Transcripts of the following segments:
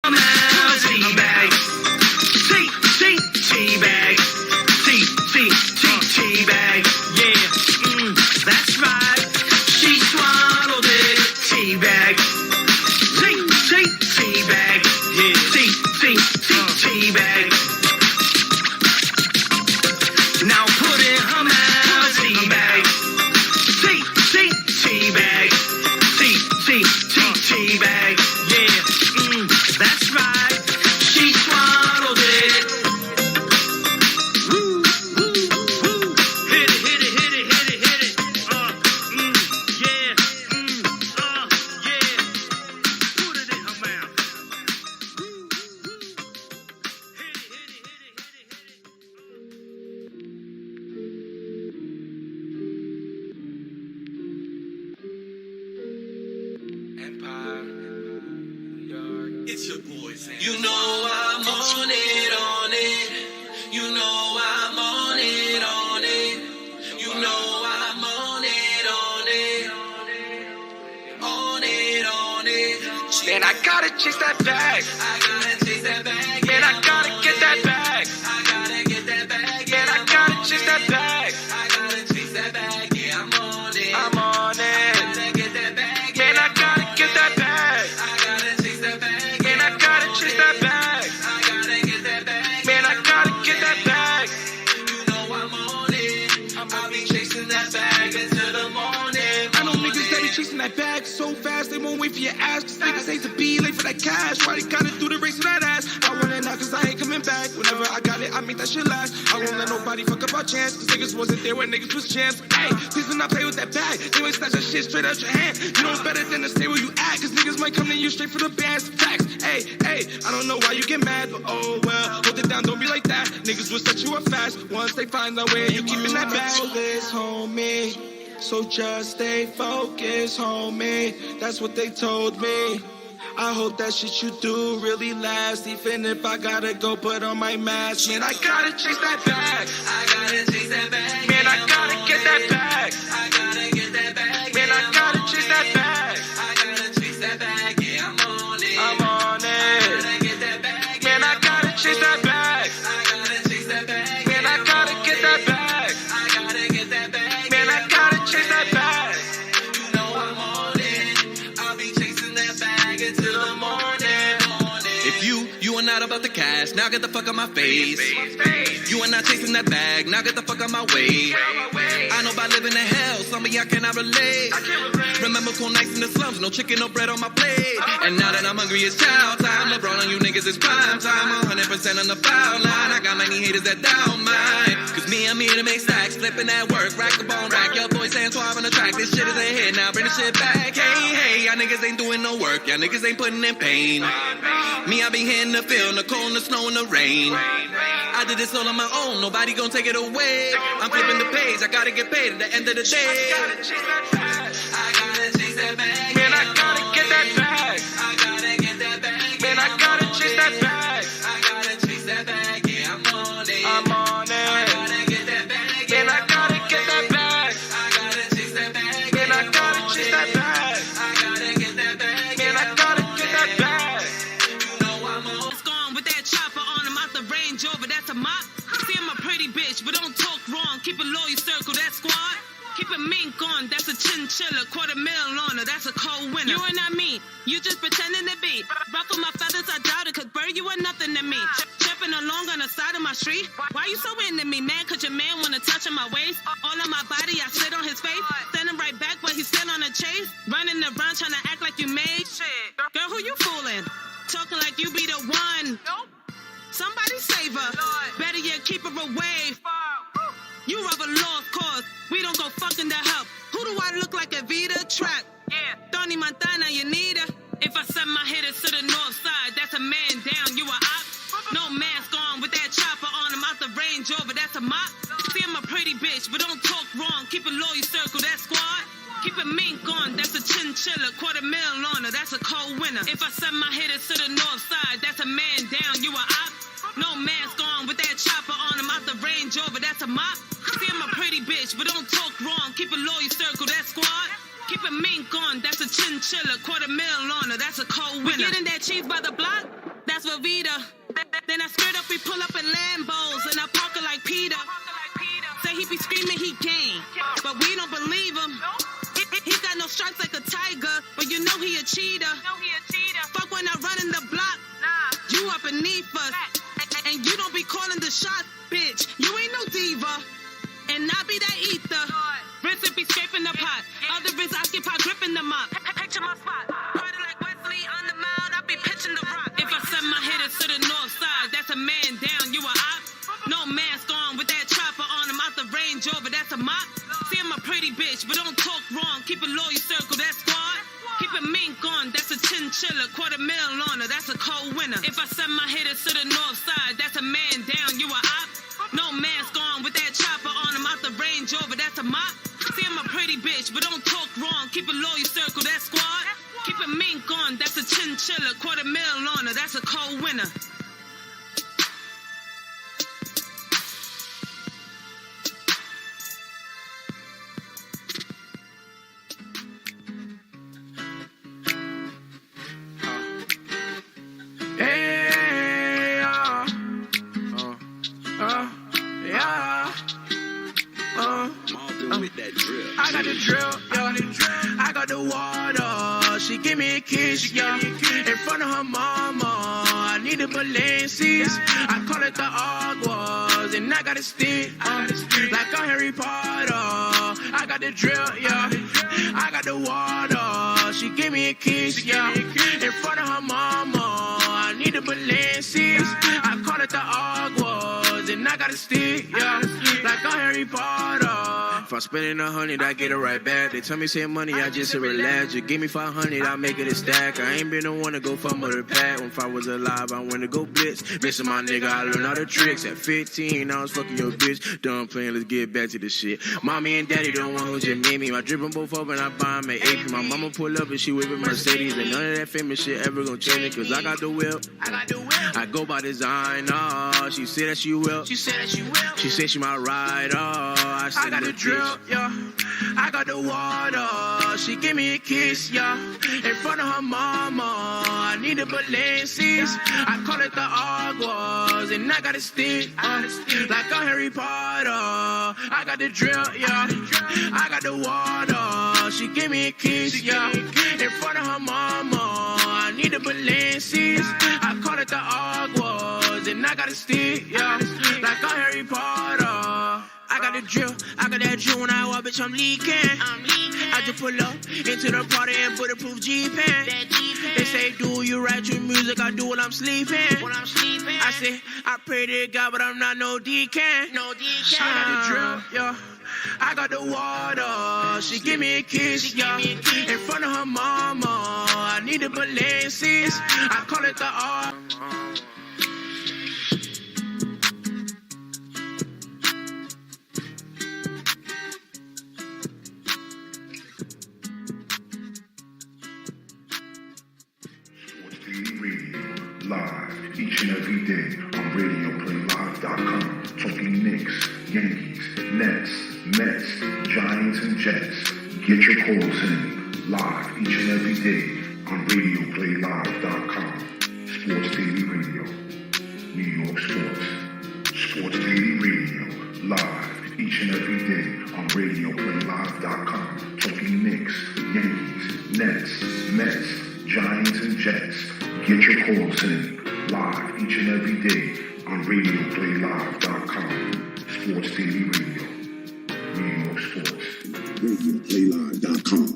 Teabag. Teabag. Teabag. Yeah, that's right. She swallowed it. Teabag. Teabag. Yeah. Teabag. Now put in her mouth. Teabag. Teabag. Teabag. Yeah, that's right. She swallowed it. Woo, woo, woo. Hit it, hit it, hit it, hit it, hit it. Yeah, yeah. Put it in her mouth. Woo, woo. Hit it, hit it, hit it, hit it, hit it. Empire, New York. It's your boys. You know I'm on it, on it. You know I'm on it, on it. You know I'm on it, on it. On it, on it. Man, I gotta chase that bag. I gotta chase that bag. Man, I gotta get that bag. I gotta get that bag. Man, I gotta chase that bag. I gotta chase that bag. Yeah, I'm on it. I'm on it. Gotta get that bag. Man, I gotta get that bag. I gotta chase that bag. Man, I gotta chase that bag. I gotta get that bag. Man, I gotta get that bag. You know I'm on it. I'll be chasing that bag until the morning. I know niggas that be chasing that bag so fast they won't wait for your ass. Cause niggas hate to be late for that cash. Why they gotta do the race for that ass? I want it now cause I ain't coming back. Whenever I got it, I make that shit last. I won't let nobody fuck up our chance. Cause niggas wasn't there when niggas was champs. Hey, please do not play with that bag. They might snatch that shit straight out your hand. You know it's better than to stay where you at. Cause niggas might come to you straight for the bands. Facts. Hey, I don't know why you get mad, but oh well. Hold it down, don't be like that. Niggas will set you up fast. Once they find out where you keeping that bag. This homie. So just stay focused, homie. That's what they told me. I hope that shit you do really last. Even if I gotta go put on my mask. Man, I gotta chase that bag. I gotta chase that bag. Man, I gotta get that bag. I gotta get that bag. Man, I gotta chase that bag. I gotta chase that bag. Yeah, I'm on it. I'm on it. Gotta get that bag. Man, I gotta chase that bag. I gotta chase that bag. Man, I gotta get that bag. I gotta get that bag. Man, I gotta chase that bag. You know I'm on it. I'll be chasing that bag until the morning. If you are not about the cash, now get the fuck out my face. You are not chasing that bag, now get the fuck out my way. I know about living in hell, some of y'all cannot relate. Remember cool nights in the slums, no chicken, no bread on my plate. And now that I'm hungry, it's child time. LeBron on you niggas is prime time. 100% on the foul line. I got many haters that down mine. Cause me, I'm here to make stacks, flipping that work, rack the bone, rack. Your boys saying 12 on the track, this shit is a hit, now bring the shit back. Hey, y'all niggas ain't doing no work, y'all niggas ain't putting in pain. Me, I be here in the field, in the cold, in the snow, in the rain. I did this all on my own, nobody gon' take it away. I'm flipping the page, I gotta get paid at the end of the day. I gotta chase that bag. Man, I gotta get that bag. I gotta get that bag. Man, I gotta chase that bag. I gotta chase that bag. Yeah, I'm on it. I'm on I it. gotta get that bag. Man, I gotta get that bag. I gotta chase that bag. Man, I gotta chase that bag. I gotta get that bag. Man, I gotta get that bag. You know I'm on. It's gone with that chopper on him out the Range Rover, that's a mop. See, I'm a pretty bitch, but don't talk wrong. Keep it low, you circle that squad. Keep a mink on, that's a chinchilla. $250,000 on her, that's a cold winner. You and I mean, you just pretending to be. Ruffle my feathers, I doubt it, cause bird, you are nothing to me. Jumping along on the side of my street. Why you so into me, man? Cause your man wanna touch on my waist. All on my body, I sit on his face. Send him right back, but he's still on a chase. Running around trying to act like you made shit. Girl, who you fooling? Talking like you be the one. Somebody save her. Better yet, keep her away. You rob a lost cause. We don't go fucking to help. Who do I look like? Evita Trap. Yeah. Tony Montana, you need her. If I send my hitters to the north side, that's a man down. You a op. No mask on with that chopper on him out the Range Rover. That's a mop. See, I'm a pretty bitch, but don't talk wrong. Keep it low, you circle that squad. Keep a mink on, that's a chinchilla. $250,000 on her, that's a cold winner. If I send my hitters to the north side, that's a man down. You a op. No mask on with that chopper on him out the Range Rover. That's a mop. See, I'm a pretty bitch, but don't talk wrong. Keep it low, you circle that squad. Keep a mink on, that's a chinchilla. $250,000 on her, that's a cold winner. We getting that cheese by the block? la vida. Then I skirt up, we pull up in Lambos, and I park her like Peter. Say he be screaming he gang, but we don't believe him. He got no stripes like a tiger, but you know he a cheater. Fuck when I run in the block, you up beneath us. And you don't be calling the shots, bitch. You ain't no diva. And I be that ether. Wrist be scraping the pot. Other wrists occupy gripping them up. Picture my spot. Party like Wesley on the mound, I be pitching the rock. If I send my hitters to the north side, that's a man down, you a op. No mask on with that chopper on him out the Range Rover, that's a mop. See, I'm a pretty bitch, but don't talk wrong. Keep a loyal circle, that's squad. Keep a mink on, that's a chinchilla. $250,000 on her, that's a cold winner. If I send my hitters to the north side, that's a man down, you a op. No mask on with that chopper on him out the Range Rover, that's a mop. See, I'm a pretty bitch, but don't talk wrong. Keep a loyal circle, that's squad. Keep a mink on, that's a chinchilla. $250,000 on her, that's a cold winner. I got the drill, yeah. I got the water. She give me a kiss, yeah. In front of her mama, I need the Balenci's. I call it the Aguas, and I got a stick, like a Harry Potter. I got the drill, yeah. I got the water. She give me a kiss, yeah. In front of her mama, I need the Balenci's. I call it the Aguas, and I got a stick, yeah. Like a Harry Potter. If I'm spending 100, I get it right back. They tell me save money, I just say relax. You give me 500, I'll make it a stack. I ain't been the one to go fumble the pack. When I was alive, I went to go blitz. Missing my nigga, I learned all the tricks. At 15, I was fucking your bitch. Done playing, let's get back to the shit. Mommy and daddy don't want who just made me. I drip them both up and I buy them at AP. My mama pull up and she whip with Mercedes. And none of that famous shit ever gonna change it. Cause I got the whip. I go by design. Oh, she said that she will. She said she might ride. Oh, I got the drill. Yeah, I got the water. She give me a kiss, yeah. In front of her mama, I need the Balenci's. I call it the Aguas, and I got a stick, like a Harry Potter. I got the drill, yeah. I got the water. She give me a kiss, yeah. In front of her mama, I need the Balenci's. I call it the Aguas, and I got a stick, yeah. Like a Harry Potter. I got the drill, I got that drill when I walk, bitch, I'm leaking. I just pull up into the party and bulletproof G-Pen. They say, do you write your music? I do while I'm sleeping. I say, I pray to God, but I'm not no deacon. I got the drill, yeah. I got the water. She give me a kiss, yeah. In front of her mama, I need the Balenci's. I call it the Live each and every day on Radioplaylive.com. Talking Knicks, Yankees, Nets, Mets, Giants, and Jets. Get your calls in live each and every day on Radioplaylive.com. Sports Daily Radio, New York Sports. Sports Daily Radio, live each and every day on Radioplaylive.com. Talking Knicks, Yankees, Nets, Mets, Giants, and Jets. Get your calls in live each and every day on Radioplaylive.com. Sports Daily Radio, New York Sports. Radioplaylive.com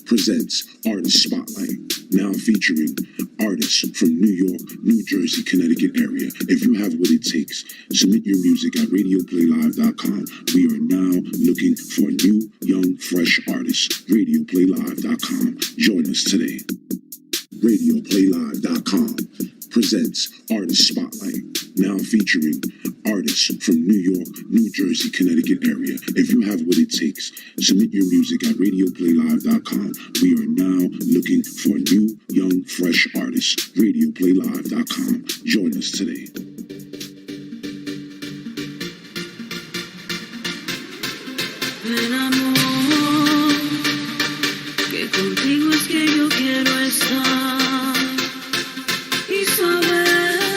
presents Artist Spotlight, now featuring artists from New York, New Jersey, Connecticut area. If you have what it takes, submit your music at Radioplaylive.com. We are now looking for new, young, fresh artists. Radioplaylive.com. Join us today. Radioplaylive.com presents Artist Spotlight, now featuring artists from New York, New Jersey, Connecticut area. If you have what it takes, submit your music at Radioplaylive.com. We are now looking for new, young, fresh artists. Radioplaylive.com. Join us today. Ven amor, que contigo es que yo quiero estar y saber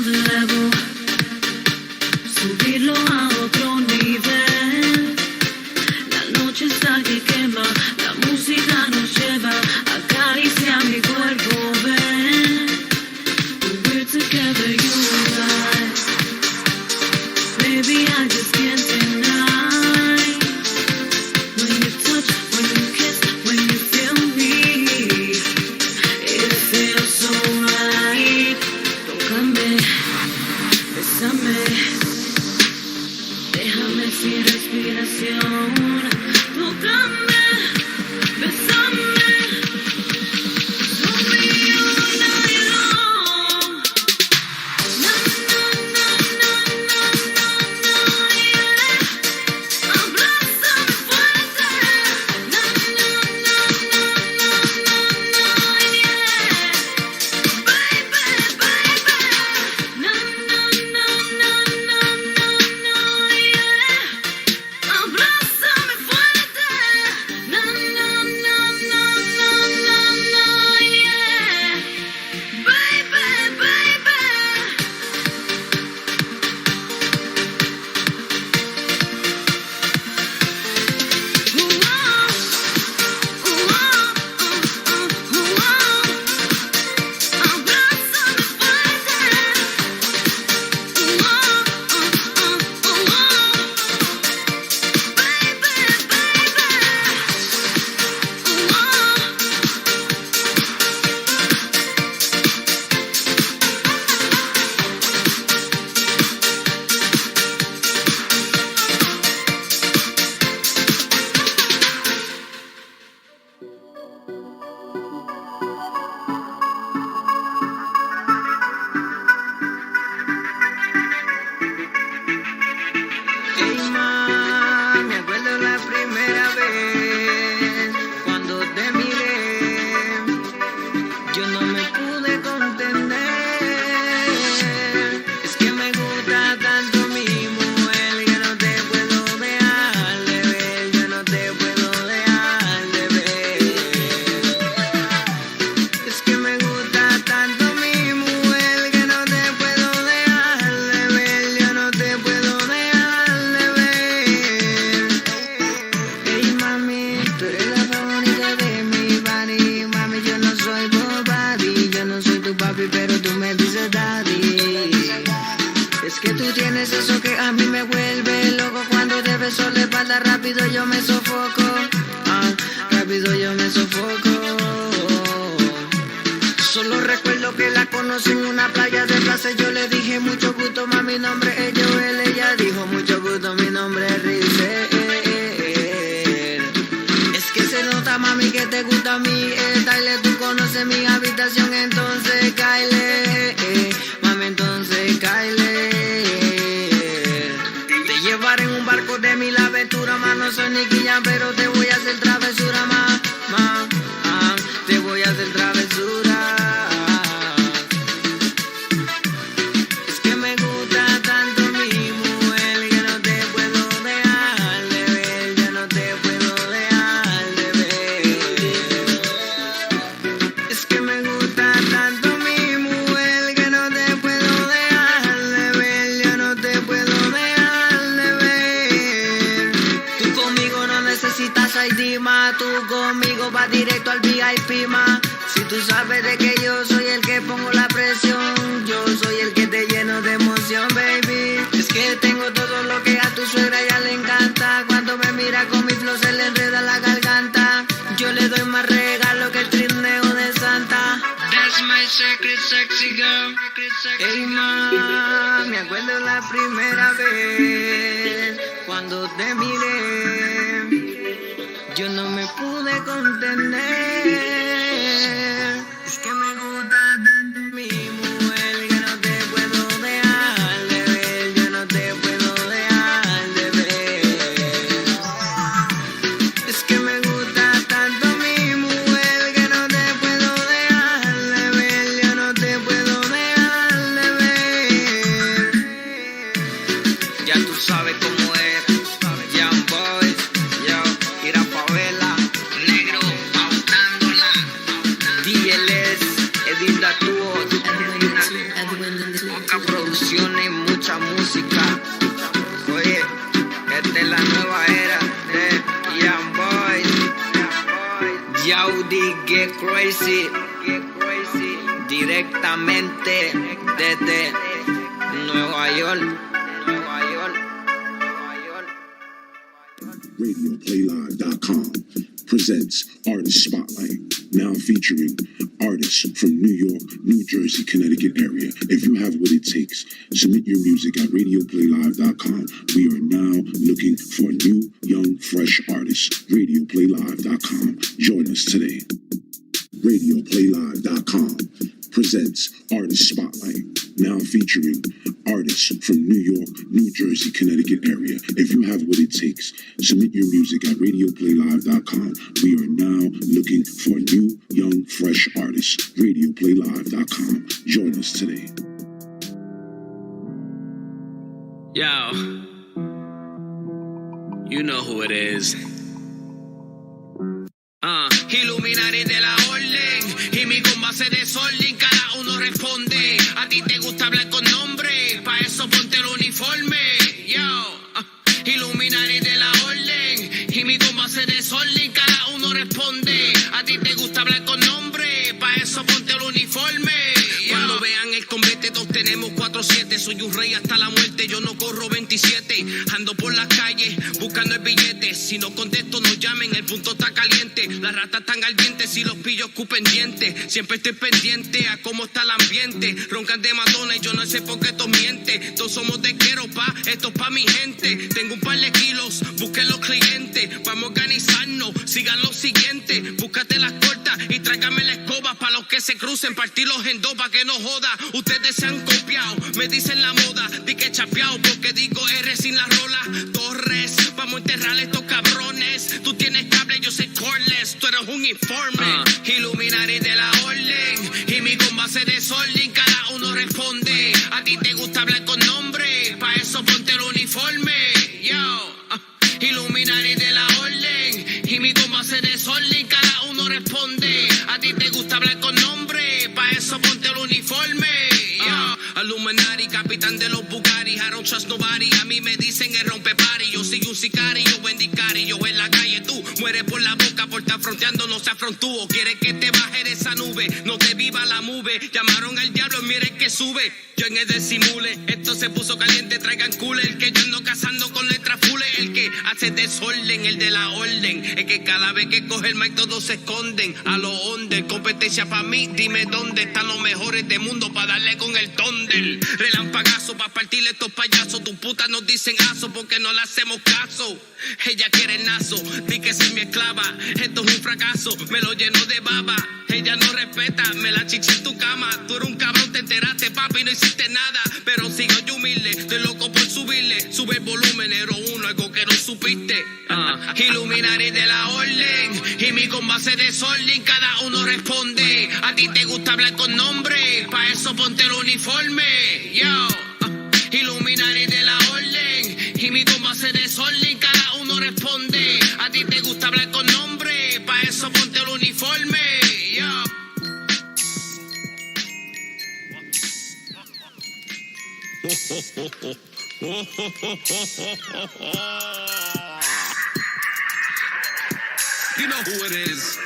another level, subirlo a otro nivel. La noche está que quema, la música nos lleva, acaricia mi cuerpo, ven. We're together, you and I. Baby, I just can't deny. When you touch, when you kiss, when you feel me, it feels so right. Tócame, bésame, déjame sin respiración. Tócame, bésame, sobre all night long. Na na na na na na na, yeah. Abrázame fuerte. Na na na na na na na, yeah. Baby, baby. Na na na na na na na, yeah. Abrázame fuerte. Na na na na na na na, yeah. Baby, baby. Abrázame fuerte. Ey, ma, me acuerdo la primera vez cuando te miré, yo no me pude contener. Es que me gusta tanto mi mujer que no te puedo dejar de ver, yo no te puedo dejar de ver. Es que me gusta tanto mi mujer que no te puedo dejar de ver, yo no te puedo dejar de ver. Ey, mami, tú eres la favorita de mi body. Mami, yo no soy tu papi, yo no soy tu papi, pero tú me dices daddy. Es que tú tienes eso que a mí me vuelve loco. Cuando te beso la espalda rápido yo me sofoco. Rápido yo me sofoco. Solo recuerdo que la conocí en una playa de plaza. Yo le dije mucho gusto, mami, mi nombre es Joel. Ella dijo mucho gusto, mi nombre es Rizel. Es que se nota, mami, que te gusta a mí. Tyler, tú conoces mi habitación, entonces cáele. Mami, entonces cáele. Te llevaré en un barco de mil aventuras, más no soy Nicky Jam, pero te voy a hacer travesura, te voy a hacer travesura. Es que me gusta tanto mi mujer que no te puedo dejar de ver, yo no te puedo dejar de ver. Es que me gusta tanto mi mujer que no te puedo dejar de ver, yo no te puedo dejar de ver. Tú conmigo no necesitas ID, ma, tú conmigo vas directo al VIP, ma. Si tú sabes de que yo soy el que pongo la presión, yo soy el que te lleno de emoción, baby. Es que tengo todo lo que a tu suegra ya le encanta. Cuando me mira con mi flow se le enreda la garganta. Yo le doy más regalo que el trineo de Santa. That's my secret, sexy girl. Ey, ma, me acuerdo la primera vez cuando te miré, yo no me pude contener. Es que me gusta tanto mi mujer que no te puedo dejar de ver, yo no te puedo dejar de ver. Es que me gusta tanto mi mujer que no te puedo dejar de ver, yo no te puedo dejar de ver. Ya tú sabes cómo es, Young Boys, yo, ir a favela, negro, pautándola. producciones y mucha música. Oye, esta es la nueva era de Young Boys. Yaudi Get Crazy. Directamente desde Nueva York. Radioplaylive.com presents Artist Spotlight, now featuring artists from New York, New Jersey, Connecticut area. If you have what it takes, submit your music at Radioplaylive.com. We are now looking for new, young, fresh artists. Radioplaylive.com. Join us today. Radioplaylive.com presents Artist Spotlight, now featuring artists from New York, New Jersey, Connecticut area. If you have what it takes, submit your music at Radioplaylive.com. We are now looking for new, young, fresh artists. Radioplaylive.com. Join us today. Yo, you know who it is. Illuminati de la orden y mi comba se desorden, cada uno responde. A ti te gusta hablar con nombre, pa' eso ponte el uniforme. Yo, Illuminati de la orden y mi comba se desorden, cada uno responde. A ti te gusta hablar con nombre, pa' eso ponte el uniforme. Cuando vean el combate, todos tenemos 4-7. Soy un rey hasta la muerte, yo no corro 27. Ando por las calles buscando el billete. Si no contesto, no llamen, el punto está caliente. Las ratas están ardientes y los pillos escupen dientes. Siempre estoy pendiente a cómo está el ambiente. Roncan de Madonna y yo no sé por qué todos mienten. Todos somos de quiero pa, esto es pa' mi gente. Tengo un par de kilos, busquen los clientes. Vamos a organizarnos, sigan lo siguiente. Búscate las cortas y tráigame la escoba pa' los que se crucen, partirlos en dos pa' que no joda. Ustedes se han copiado, me dicen la moda, di que chapeado porque digo R sin la rola. Torres, vamos a enterrar estos cabrones. Tú tienes cable, yo soy cordless, tú eres un informe. Illuminati de la orden y mi comba se desorden, cada uno responde. A ti te gusta hablar con nombre, pa' eso ponte el uniforme. Yo, Illuminati de la orden y mi comba se desorden, cada uno responde. A ti te gusta hablar con nombre, pa' eso ponte el uniforme. Illuminati, capitán de los Bugatti, I don't trust nobody. A mí me dicen el rompe party, yo soy un sicario, bendicario. En la calle tú mueres por la boca por estar fronteando, no se afrontúo. Quieres que te baje de esa nube, no te viva la move. Llamaron al diablo, miren que sube. Yo en el simule, esto se puso caliente, traigan cooler. Que yo ando cazando con letras full. El que hace desorden, el de la orden. Es que cada vez que coge el mic todos se esconden. A lo under, competencia pa' mí, dime dónde están los mejores del mundo pa' darle con el tonder. Relampagazo pa' partirle estos payasos. Tus putas nos dicen aso porque no le hacemos caso. Ella quiere nazo, di que soy mi esclava. Esto es un fracaso, me lo llenó de baba. Ella no respeta, me la chiché en tu cama. Tú eres un cabrón, te enteraste papi, no hiciste nada. Pero sigo yo humilde, estoy loco por subirle. Sube el volumen, Ero 1, algo que no supiste. Illuminati de la orden y mi comba se desorden, cada uno responde. A ti te gusta hablar con nombre, pa' eso ponte el uniforme. Yo, Illuminati de la orden y mi comba se desorden, cada uno responde. A ti te gusta hablar con nombre, pa' eso ponte el uniforme. Yo. You know who it is.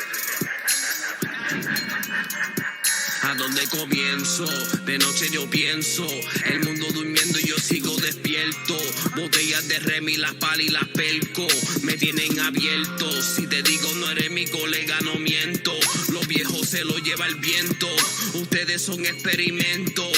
¿A dónde comienzo? De noche yo pienso, el mundo durmiendo y yo sigo despierto. Botellas de Remy, las pal y las pelco me tienen abierto. Si te digo no eres mi colega, no miento. Los viejos se lo lleva el viento. Ustedes son experimentos.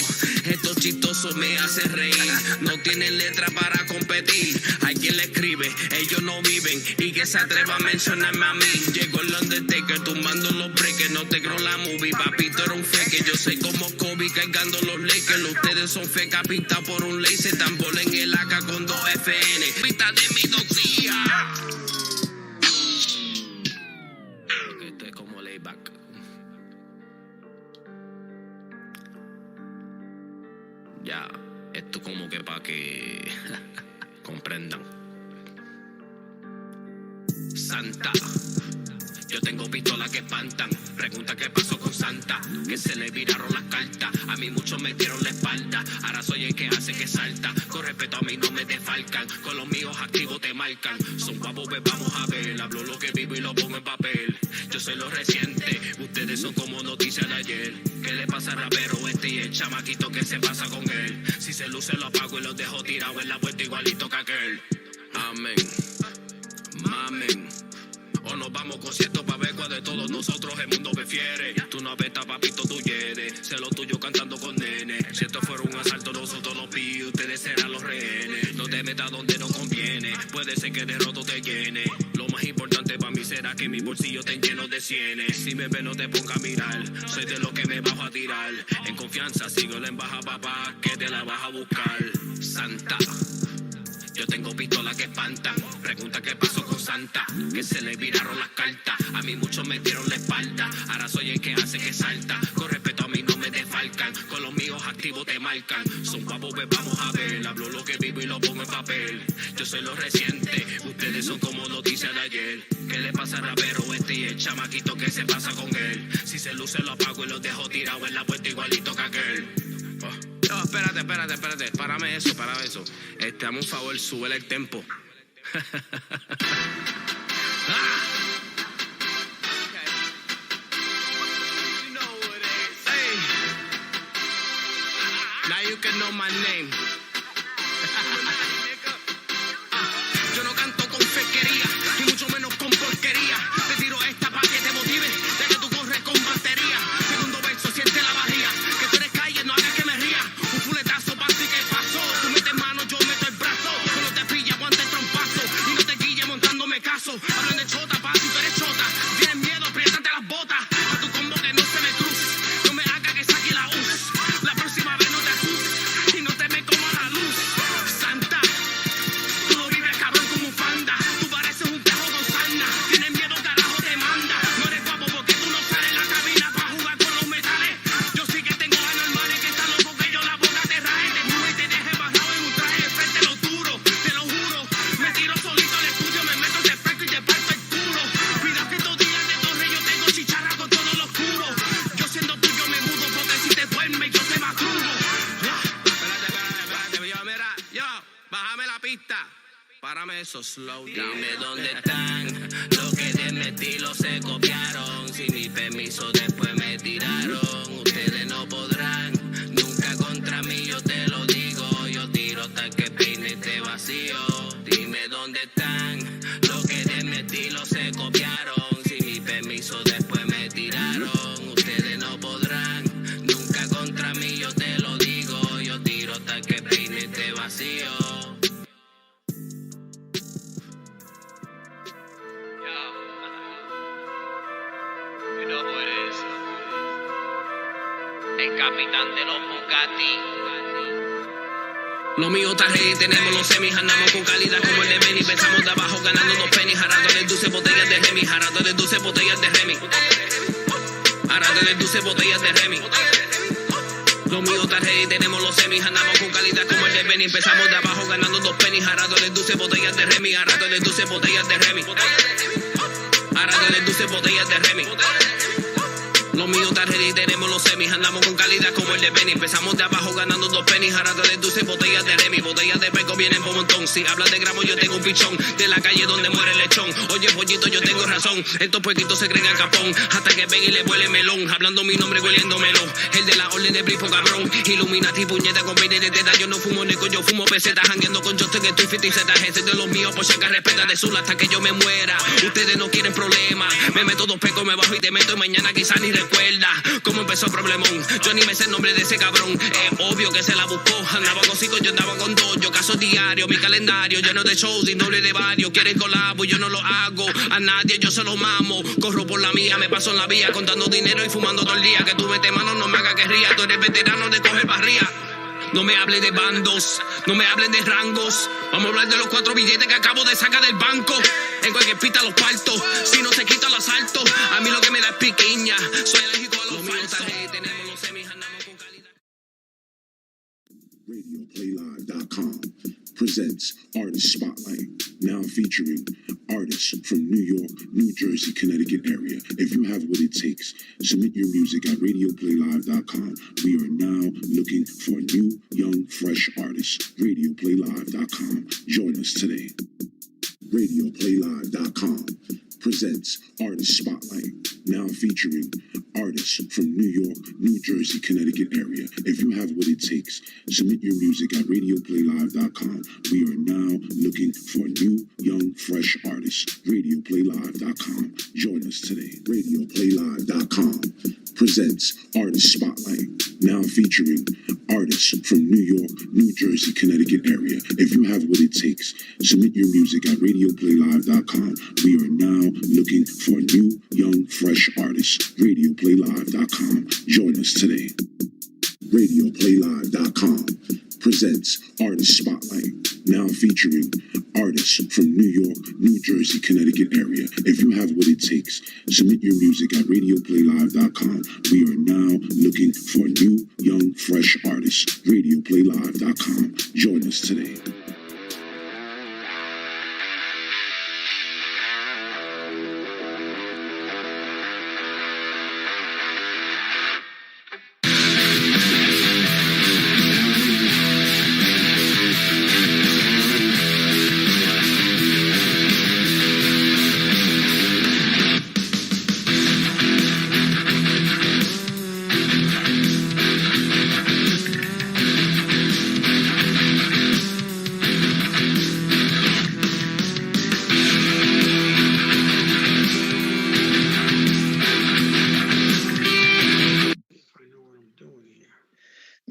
Estos chistosos me hacen reír. No tienen letra para competir. Hay quien le escribe, ellos no viven. Y que se atreva a mencionarme a mí. Llegó el Undertaker tumbando los breakers. No te creo la movie, papito era un fake. Yo soy como Kobe cargando los Lakers. Ustedes son feca pintados por un laser. Tambor en el AK con 2 FN. Pista de mi doxía. Esto es como layback. Ya, esto como que pa' que comprendan. Santa, Yo tengo pistolas que espantan. Pregunta qué pasó con Santa, que se le viraron las cartas. A mí muchos me dieron la espalda. Ahora soy el que hace que salta. Con respeto a mí no me defalcan. Con los míos activos te marcan. Son guapos, pues vamos a ver. Hablo lo que vivo y lo pongo en papel. Yo soy lo reciente. Ustedes son como noticias de ayer. ¿Qué le pasa al rapero este y el chamaquito que se pasa con él? Si se luce lo apago y los dejo tirados en la puerta igualito que aquel. Amén. Mamen. O nos vamos conciertos pa' ver cuál de todos nosotros el mundo prefiere. Tú no apestas, papito, tú hieres. Sé lo tuyo cantando con nene. Si esto fuera un asalto, nosotros los pillos, ustedes serán los rehenes. No te metas donde no conviene. Puede ser que de roto te llene. Lo más importante para mí será que mis bolsillos estén llenos de cienes. Si me ves, no te ponga a mirar. Soy de los que me bajo a tirar. En confianza sigo la embajada, papá, que te la vas a buscar. Santa. Yo tengo pistolas que espantan. Pregunta qué pasó con Santa, que se le viraron las cartas. A mí muchos me dieron la espalda. Ahora soy el que hace que salta. Con respeto a mí no me defalcan. Con los míos activos te marcan. Son guapos, pues vamos a ver. Hablo lo que vivo y lo pongo en papel. Yo soy lo reciente. Ustedes son como noticias de ayer. ¿Qué le pasa al rapero este y el chamaquito que se pasa con él? Si se luce lo apago y los dejo tirados en la puerta igualito que aquel. No, espérate. Párame eso. Hazme un favor, súbele el tempo. Hey. Now you can know my name. Yo no canto con fequería, ni mucho menos con porquería. Te tiro esta pa' que te motive, de que tú corres con batería. Segundo verso, siente la bajía, que tú eres calle, no hagas que me ría. Un fuletazo, paso y qué pasó. Tú metes mano, yo meto el brazo. Tú no te pillas, aguanta el trompazo. Y no te guilles montándome caso. Hablan de chota, paso y tú eres chota. Tienes miedo, apriétate las botas. A tu combo que no se me cruce. No me haga que saque la US. La próxima vez no te asustes. Y no te me coma la luz. Santa, tú lo vives cabrón como un panda. Tú pareces un pejo con sarna. Tienes miedo, carajo te manda. No eres guapo porque tú no sales en la cabina para jugar con los metales. Yo sí que tengo anormales que están locos que yo la boca te raje. Te juro y te deje bajado en un traje de frente lo duro. Te lo juro. Me tiro solito al estudio, me meto de fresco y te parto el culo. Cuidado que estos días de torre yo tengo chicharra con todo lo oscuro. Yo siendo tuyo me mudo porque si te duermes yo te masturbo. Espérate. Yo, bájame la pista. Párame eso, slow down. Dime dónde están los que de mi estilo se copiaron. Sin mi permiso después me tiraron. Ustedes no podrán, nunca contra mí, yo te lo digo. Yo tiro hasta que peine este vacío. Dime dónde están los que de mi estilo se copiaron. Sin mi permiso después me tiraron. Ustedes no podrán, nunca contra mí, yo te lo digo. Yo tiro hasta que peine este vacío. You know who it is. El capitán de los Bugatti. Lo mío está ready, tenemos los semis, andamos con calidad como el de Benny. Pensamos de abajo ganando 2 pennies, jarándoles dulces botellas de Remy, jarándoles dulces botellas de Remy. Jarándoles dulces botellas de Remy. Lo mío está ready, tenemos los semis, andamos con calidad como el de Benny. Empezamos de abajo ganando 2 pennies, jarándoles dulces botellas de Remy, jarándoles dulces botellas de Remy. Jarándoles dulces botellas de Remy. Lo mío está ready, tenemos los semis, andamos con calidad como el de Benny. Empezamos de abajo ganando 2 pennies, jarándoles dulces botellas de Remy. Botellas de Peco vienen por montón. Si hablas de gramo yo tengo un pichón. De la calle donde muere el lechón. Oye pollito yo tengo razón. Estos puerquitos se creen al capón. Hasta que ven y le huele melón. Hablando mi nombre hueliéndomelo. El de la orden de brifo cabrón. Illuminati puñeta con peine de teta. Yo no fumo neco, yo fumo pesetas. Jangueando con Justin que estoy fit y zeta. Ese de los míos por si acá respeta de Zula hasta que yo me muera. Ustedes no quieren problemas. Me meto 2 pecos, me bajo y te meto y mañana quizás ni recuerda cómo empezó el problemón. Yo ni me sé el nombre de ese cabrón. Es obvio que se la buscó. Andaba con 5, yo andaba con 2. Yo caso diario, mi calendario lleno de shows y doble de varios. Quieren colabo y yo no lo hago. A nadie yo se lo mamo. Corro por la mía, me paso en la vía contando dinero y fumando todo el día. Que tú vete mano, no me haga que ría. Tú eres veterano de coger barría. No me hablen de bandos, no me hablen de rangos. Vamos a hablar de los 4 billetes que acabo de sacar del banco. En cualquier pista los parto, si no se quita el asalto. A mí lo que me da es piquiña, soy alérgico a los falsos. Tenemos los semis, andamos con calidad. Radioplaylive.com presents Artist Spotlight, now featuring artists from New York, New Jersey, Connecticut area. If you have what it takes, submit your music at Radioplaylive.com. We are now looking for new, young, fresh artists. Radioplaylive.com. Join us today. Radioplaylive.com presents Artist Spotlight, now featuring artists from New York, New Jersey, Connecticut area. If you have what it takes, submit your music at Radioplaylive.com. We are now looking for new, young, fresh artists. Radioplaylive.com. Join us today. Radioplaylive.com presents Artist Spotlight, now featuring artists from New York, New Jersey, Connecticut area. If you have what it takes, submit your music at Radioplaylive.com. We are now looking for new, young, fresh artists. Radioplaylive.com. Join us today. Radioplaylive.com presents Artist Spotlight, now featuring artists from New York, New Jersey, Connecticut area. If you have what it takes, submit your music at Radioplaylive.com. We are now looking for new, young, fresh artists. Radioplaylive.com. Join us today.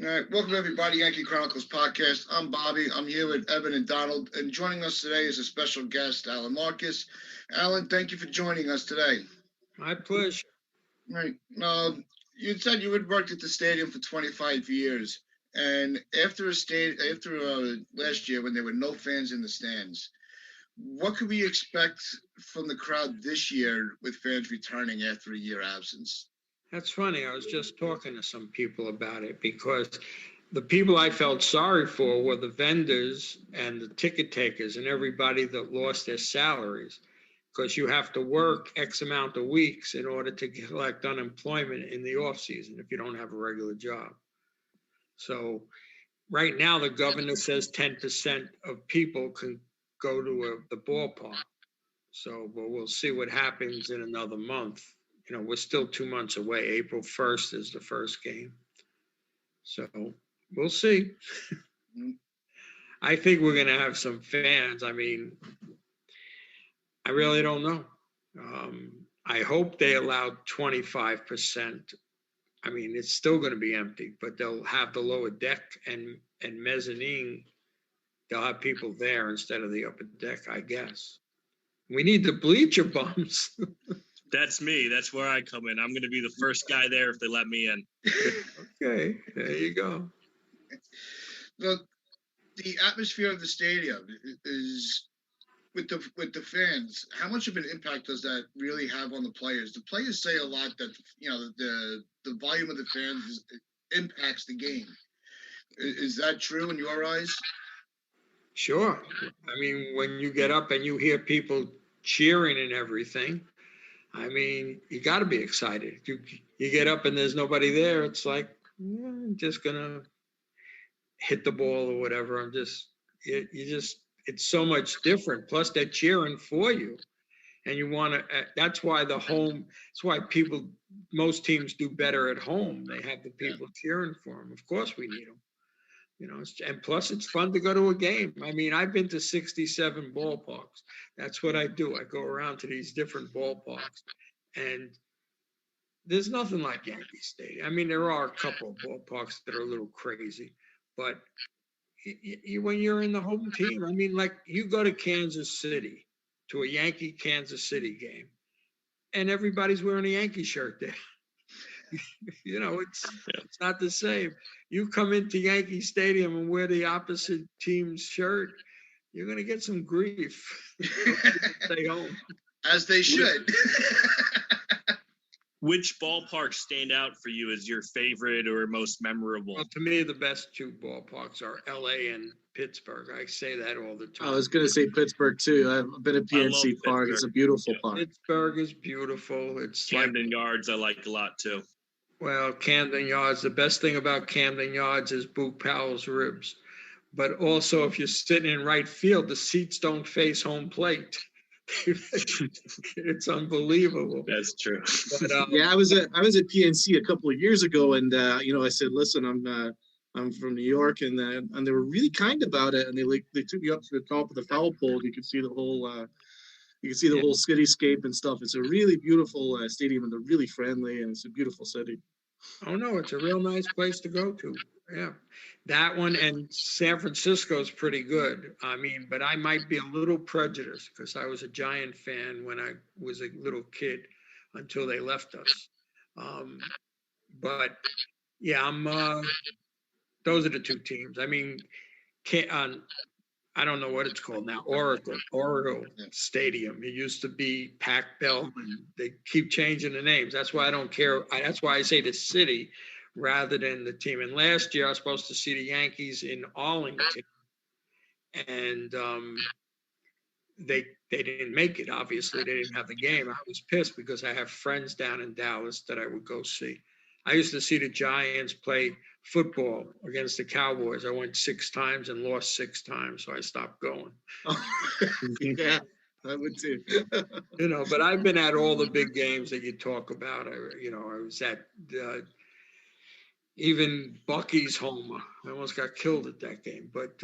All right, welcome everybody, Yankee Chronicles podcast. I'm Bobby. I'm here with Evan and Donald, and joining us today is a special guest, Alan Marcus. Alan, thank you for joining us today. My pleasure. Right. You said you had worked at the stadium for 25 years, and after last year when there were no fans in the stands, what could we expect from the crowd this year with fans returning after a year absence? That's funny. I was just talking to some people about it because the people I felt sorry for were the vendors and the ticket takers and everybody that lost their salaries, because you have to work X amount of weeks in order to collect unemployment in the off season if you don't have a regular job. So right now, the governor says 10% of people can go to the ballpark. So, but we'll see what happens in another month. You know, we're still 2 months away. April 1st is the first game. So we'll see. I think we're going to have some fans. I mean, I really don't know. I hope they allowed 25%. I mean, it's still going to be empty, but they'll have the lower deck and mezzanine. They'll have people there instead of the upper deck, I guess. We need the bleacher bumps. That's me. That's where I come in. I'm going to be the first guy there if they let me in. Okay, there you go. The atmosphere of the stadium is with the fans. How much of an impact does that really have on the players? The players say a lot that the volume of the fans impacts the game. Is that true in your eyes? Sure. I mean, when you get up and you hear people cheering and everything, I mean, you got to be excited. You get up and there's nobody there. It's like, I'm just going to hit the ball or whatever. It's so much different. Plus they're cheering for you. And you want to, that's why most teams do better at home. They have the people cheering for them. Of course we need them. You know, and plus it's fun to go to a game. I mean, I've been to 67 ballparks. That's what I do. I go around to these different ballparks, and there's nothing like Yankee Stadium. I mean, there are a couple of ballparks that are a little crazy, but when you're in the home team, I mean, like you go to Kansas City, to a Yankee Kansas City game, and everybody's wearing a Yankee shirt there. You know, it's not the same. You come into Yankee Stadium and wear the opposite team's shirt, you're going to get some grief. Stay home. As they should. Which ballparks stand out for you as your favorite or most memorable? Well, to me, the best two ballparks are LA and Pittsburgh. I say that all the time. I was going to say Pittsburgh too. I've been at I love PNC Park. It's a Pittsburgh. beautiful Yeah. park. Pittsburgh is beautiful. It's Camden Yards, I like a lot too. Well, Camden Yards, the best thing about Camden Yards is Boo Powell's ribs. But also, if you're sitting in right field, the seats don't face home plate. It's unbelievable. That's true. But, Yeah, I was at PNC a couple of years ago, and I said, listen, I'm from New York, and they were really kind about it, and they took me up to the top of the foul pole. You could see the whole whole cityscape and stuff. It's a really beautiful stadium, and they're really friendly, and it's a beautiful city. Oh no, it's a real nice place to go to. Yeah, that one and San Francisco is pretty good. I mean, but I might be a little prejudiced because I was a Giant fan when I was a little kid until they left us. But yeah, those are the two teams. I mean, I don't know what it's called now. Oracle Stadium. It used to be Pac Bell, and they keep changing the names. That's why I don't care. That's why I say the city rather than the team. And last year I was supposed to see the Yankees in Arlington, and they didn't make it. Obviously, they didn't have the game. I was pissed because I have friends down in Dallas that I would go see. I used to see the Giants play football against the Cowboys. I went 6 times and lost 6 times, so I stopped going. Yeah, I would too. But I've been at all the big games that you talk about. I was at even Bucky's home. I almost got killed at that game, but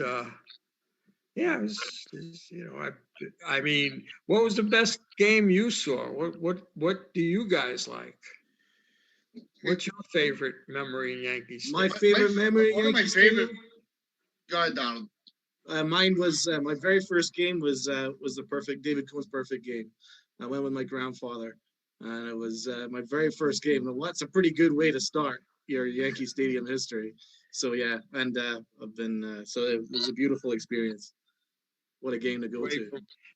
yeah, it was I mean, what was the best game you saw? What do you guys like? What's your favorite memory in Yankee Stadium? My favorite memory in One of my Yankee Stadium? favorite. Go ahead, Donald. Mine was my very first game was the David Cohn's perfect game. I went with my grandfather, and it was my very first game. And that's a pretty good way to start your Yankee Stadium history. So yeah, and I've been so it was a beautiful experience. What a game to go to!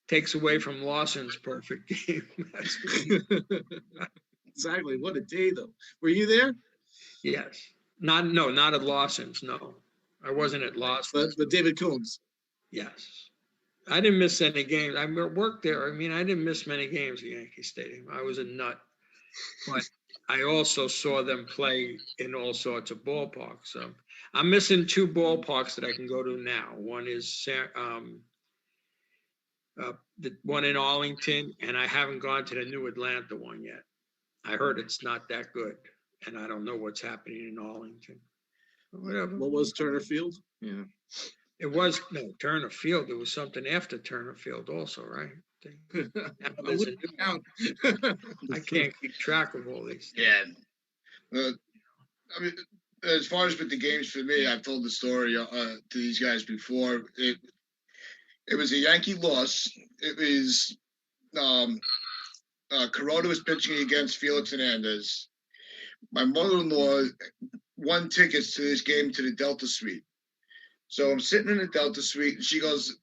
Takes away from Lawson's perfect game. Exactly. What a day, though. Were you there? Yes. Not at Lawson's. No, I wasn't at Lawson's. But David Cohn's. Yes. I didn't miss any games. I worked there. I mean, I didn't miss many games at Yankee Stadium. I was a nut. But I also saw them play in all sorts of ballparks. So I'm missing 2 ballparks that I can go to now. One is the one in Arlington, and I haven't gone to the new Atlanta one yet. I heard it's not that good, and I don't know what's happening in Arlington. Whatever. What was Turner Field? Yeah. It was Turner Field. There was something after Turner Field also, right? I can't keep track of all these things. Yeah. I mean, as far as with the games for me, I've told the story to these guys before. It was a Yankee loss. It was Corona was pitching against Felix Hernandez. My mother-in-law won tickets to this game to the Delta Suite. So I'm sitting in the Delta Suite, and she goes,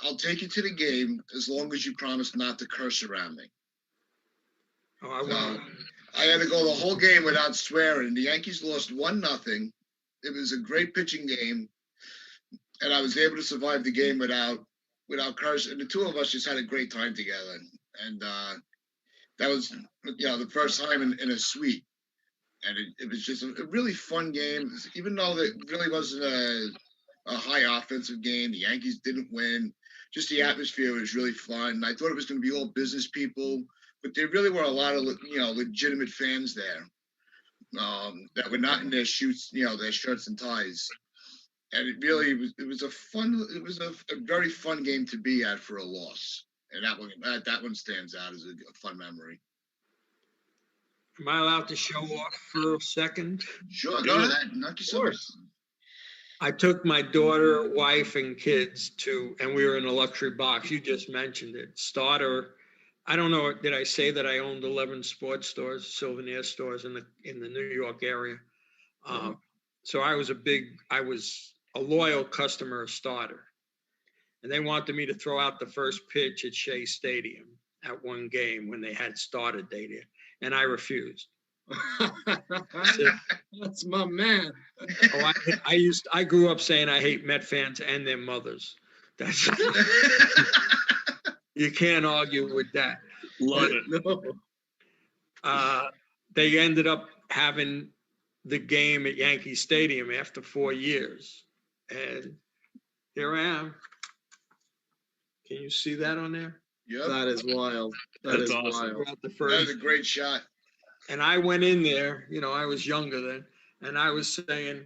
I'll take you to the game as long as you promise not to curse around me. Oh, I won't. I had to go the whole game without swearing. The Yankees lost 1-0. It was a great pitching game, and I was able to survive the game without cursing. And the two of us just had a great time together. And that was, the first time in a suite. And it was just a really fun game. Even though it really wasn't a high offensive game, the Yankees didn't win. Just the atmosphere was really fun. I thought it was going to be all business people, but there really were a lot of legitimate fans there that were not in their their shirts and ties. And it was a very fun game to be at for a loss. And that one stands out as a fun memory. Am I allowed to show off for a second? Sure, go ahead. Knock yourself. I took my daughter, wife, and kids and we were in a luxury box. You just mentioned it. Starter. I don't know. Did I say that I owned 11 sports stores, souvenir stores in the New York area? So I was a loyal customer of Starter. And they wanted me to throw out the first pitch at Shea Stadium at one game when they had Starter day there. and I refused. That's my man. Oh, I grew up saying I hate Met fans and their mothers. That's you can't argue with that. Love But, it. No. They ended up having the game at Yankee Stadium after 4 years, and here I am. Can you see that on there? Yep. That is wild. That That's is awesome. wild. Throughout the That first, was a great shot. and I went in there. You know, I was younger then, and I was saying,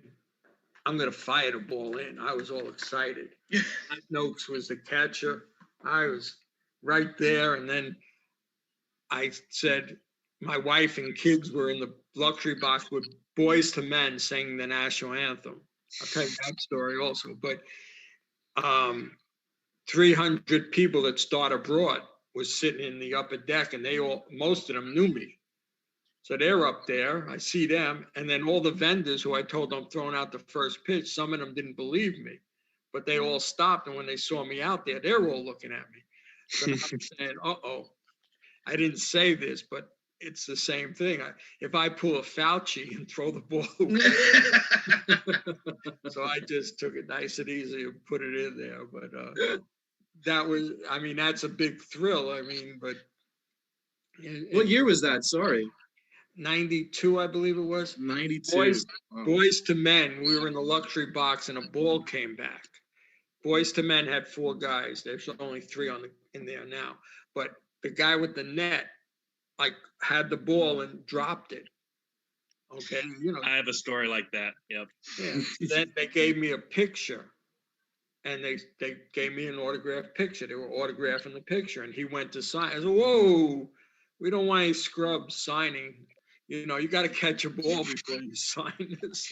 "I'm going to fire the ball in." I was all excited. Mike Noakes was the catcher. I was right there, and then I said, my wife and kids were in the luxury box with Boys to Men singing the national anthem. I'll tell you that story also. But 300 people that start abroad was sitting in the upper deck, and most of them knew me. So they're up there. I see them, and then all the vendors who I told I'm throwing out the first pitch. Some of them didn't believe me, but they all stopped, and when they saw me out there, they're all looking at me. So I'm saying, "Uh-oh, I didn't say this, but it's the same thing. If I pull a Fauci and throw the ball away." So I just took it nice and easy and put it in there. But that's a big thrill. But What year was that? Sorry. 92, I believe it was. 92. Boys to Men, we were in the luxury box and a ball came back. Boys to Men had 4 guys. There's only 3 in there now. But the guy with the net, had the ball and dropped it. Okay, I have a story like that. Yep. Yeah. Then they gave me a picture, and they gave me an autographed picture. They were autographing the picture, and he went to sign. I said, "Whoa, we don't want any scrubs signing. You got to catch a ball before you sign this."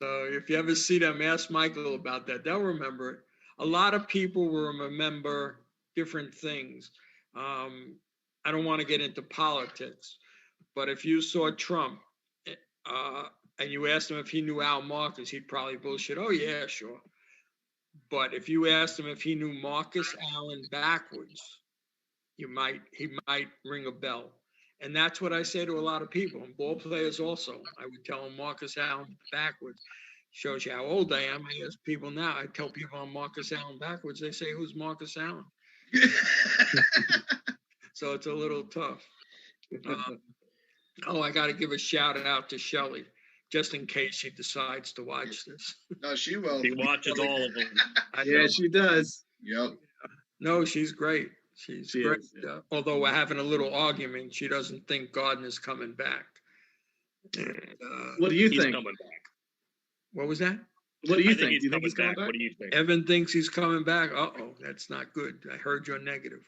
So if you ever see them, ask Michael about that. They'll remember it. A lot of people will remember different things. I don't want to get into politics, but if you saw Trump and you asked him if he knew Al Marcus, he'd probably bullshit. "Oh yeah, sure." But if you asked him if he knew Marcus Allen backwards, he might ring a bell. And that's what I say to a lot of people, and ball players also. I would tell them Marcus Allen backwards. Shows you how old I am. I ask people now. I tell people I'm Marcus Allen backwards. They say, "Who's Marcus Allen?" So it's a little tough. I got to give a shout out to Shelley, just in case she decides to watch this. No, she will. She watches all of them. Yeah, she does. Yep. No, she's great. She's great. is, yeah. Although we're having a little argument, she doesn't think Gardner's coming back. What do you He's think? coming back. What was that? What do you I think? Do you think coming he's coming back? What do you think? Evan thinks he's coming back. Uh-oh, that's not good. I heard you're negative.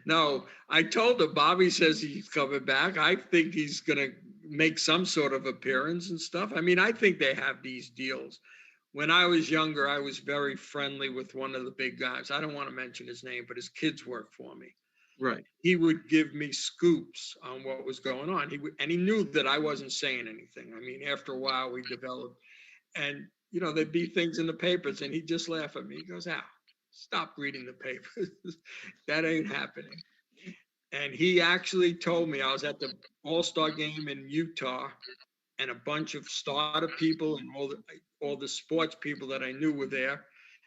No, I told her, Bobby says he's coming back. I think he's going to make some sort of appearance and stuff. I think they have these deals. When I was younger, I was very friendly with one of the big guys. I don't want to mention his name, but his kids work for me. Right. He would give me scoops on what was going on. He knew that I wasn't saying anything. After a while, we developed, and there'd be things in the papers, and he'd just laugh at me. He goes, "Stop reading the papers. That ain't happening." And he actually told me, I was at the All-Star game in Utah, and a bunch of starter people and all the sports people that I knew were there.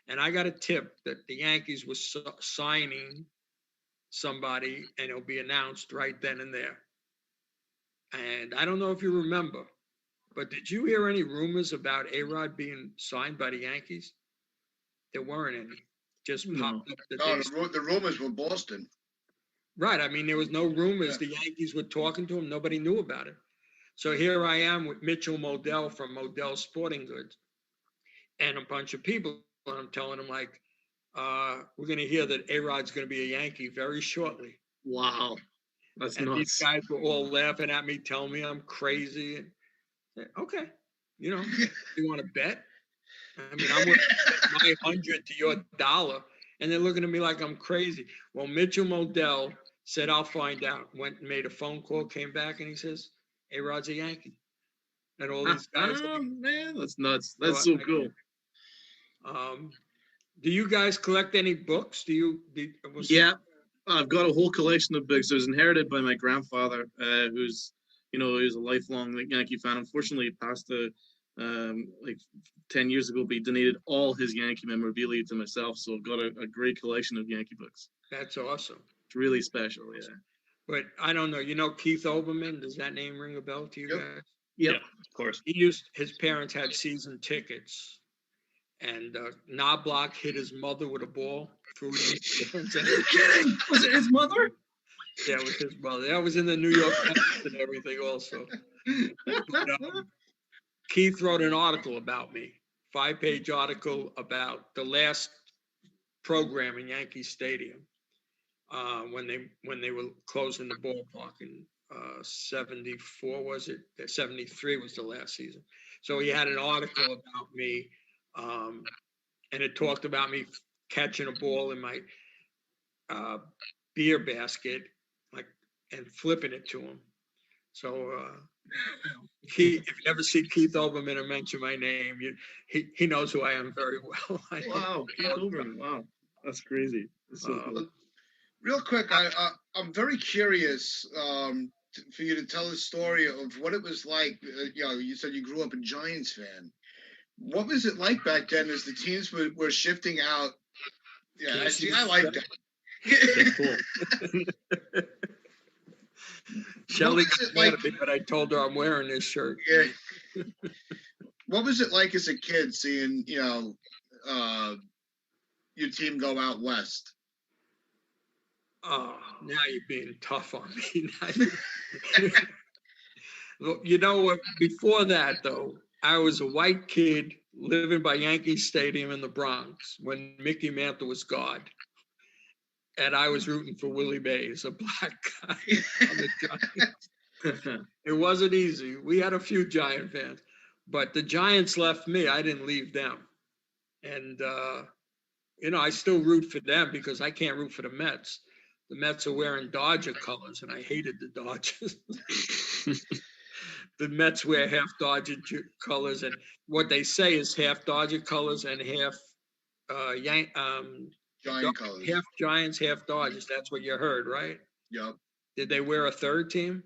And I got a tip that the Yankees were signing somebody, and it'll be announced right then and there. And I don't know if you remember, but did you hear any rumors about A-Rod being signed by the Yankees? There weren't any. Just popped up. The rumors were Boston. Right. There was no rumors. The Yankees were talking to him. Nobody knew about it. So here I am with Mitchell Modell from Modell Sporting Goods and a bunch of people. And I'm telling them, we're going to hear that A-Rod's going to be a Yankee very shortly. Wow. That's and nuts. These guys were all laughing at me, telling me I'm crazy. And said, "Okay, you want to bet? I'm with my 100 to your $1." And they're looking at me like I'm crazy. Well, Mitchell Modell said, "I'll find out." Went and made a phone call, came back, and he says, "A-Rod's a Yankee." And all these guys. Man, that's nuts. That's so cool. Do you guys collect any books? What's Yeah, I've got a whole collection of books. It was inherited by my grandfather, who's, he was a lifelong Yankee fan. Unfortunately, he passed like 10 years ago, but he donated all his Yankee memorabilia to myself. So I've got a great collection of Yankee books. That's awesome. It's really special, yeah. But I don't know. You know Keith Olbermann? Does that name ring a bell to you guys? Yep. Yeah, of course. His parents had season tickets, and Knobloch hit his mother with a ball through the stands. You're kidding? Was it his mother? Yeah, it was his mother. That was in the New York Times and everything also. But, Keith wrote an article about me, 5-page article about the last program in Yankee Stadium when they were closing the ballpark in 74, was it? 73 was the last season. So he had an article about me, and it talked about me catching a ball in my beer basket, and flipping it to him. So if you ever see Keith Olbermann or mention my name, he knows who I am very well. Wow, Keith Olbermann. Wow, that's crazy. That's so cool. Real quick, I'm very curious for you to tell the story of what it was like. You said you grew up a Giants fan. What was it like back then as the teams were shifting out? Yeah, I like that. Cool. Shelly got mad at me, but I told her I'm wearing this shirt. Yeah. What was it like as a kid seeing, your team go out west? Oh, now you're being tough on me. Look, you know what? Before that, though, I was a white kid living by Yankee Stadium in the Bronx when Mickey Mantle was God. And I was rooting for Willie Mays, a black guy on the Giants. It wasn't easy. We had a few Giant fans, but the Giants left me. I didn't leave them. And, I still root for them because I can't root for the Mets. The Mets are wearing Dodger colors, and I hated the Dodgers. The Mets wear half Dodger colors, and what they say is half Dodger colors and half Giant colors. Half Giants, half Dodgers. That's what you heard, right? Yep. Did they wear a third team?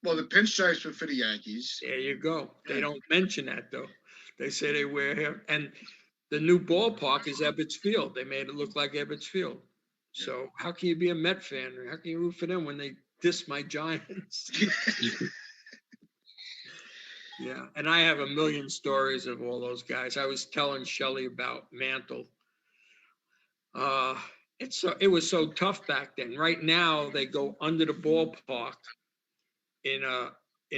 Well, the pinstripes were for the Yankees. There you go. They don't mention that, though. They say they wear half. And the new ballpark is Ebbets Field. They made it look like Ebbets Field. So how can you be a Met fan? How can you root for them when they diss my Giants? Yeah, and I have a million stories of all those guys. I was telling Shelly about Mantle. It was so tough back then. Right now, they go under the ballpark in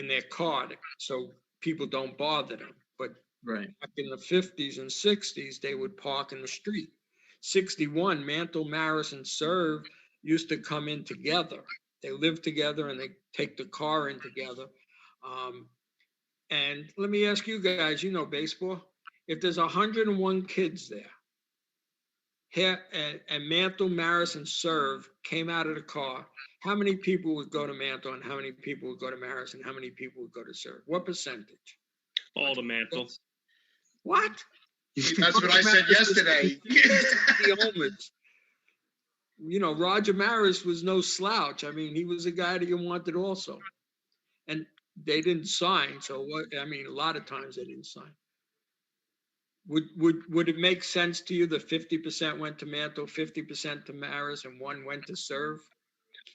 their car, so people don't bother them. But back in the 50s and 60s, they would park in the street. 61, Mantle, Maris, and Serve used to come in together. They lived together and they take the car in together. And let me ask you guys, you know baseball. If there's 101 kids there, and Mantle, Maris, and Serve came out of the car, how many people would go to Mantle and how many people would go to Maris and how many people would go to Serve? What percentage? All the Mantle. What? That's what I said yesterday. The Omens. Roger Maris was no slouch. I mean, he was a guy that you wanted also. And they didn't sign. So a lot of times they didn't sign. Would it make sense to you that 50% went to Mantle, 50% to Maris, and 1 went to Serve?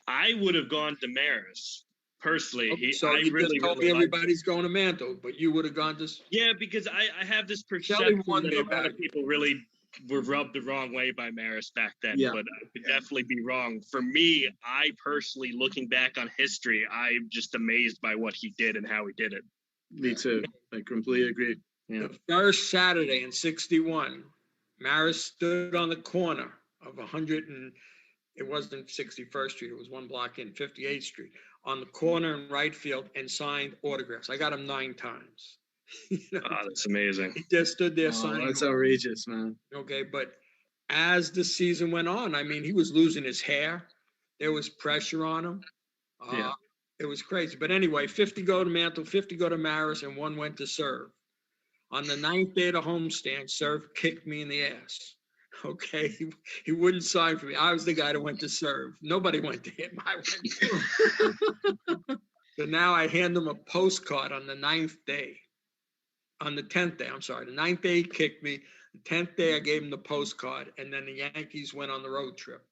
I would have gone to Maris personally. You really told me everybody's going to Mantle, but you would have gone to. Yeah, because I have this perception that a lot of people really were rubbed the wrong way by Maris back then. Yeah. But I could definitely be wrong. For me, I personally, looking back on history, I'm just amazed by what he did and how he did it. Me too. I completely agree. Yeah. The first Saturday in 61, Maris stood on the corner of 100 and it wasn't 61st Street. It was one block in 58th Street on the corner in right field and signed autographs. I got him 9 times. That's amazing. He just stood there signing. That's outrageous, man. Okay, but as the season went on, he was losing his hair. There was pressure on him. It was crazy. But anyway, 50 go to Mantle, 50 go to Maris, and 1 went to Serve. On the 9th day of the homestand, Serve kicked me in the ass. Okay, he wouldn't sign for me. I was the guy that went to serve. Nobody went to him. I went to him. So now I hand him a postcard on the 9th day. On the 10th day, I'm sorry. The 9th day he kicked me. The 10th day I gave him the postcard, and then the Yankees went on the road trip.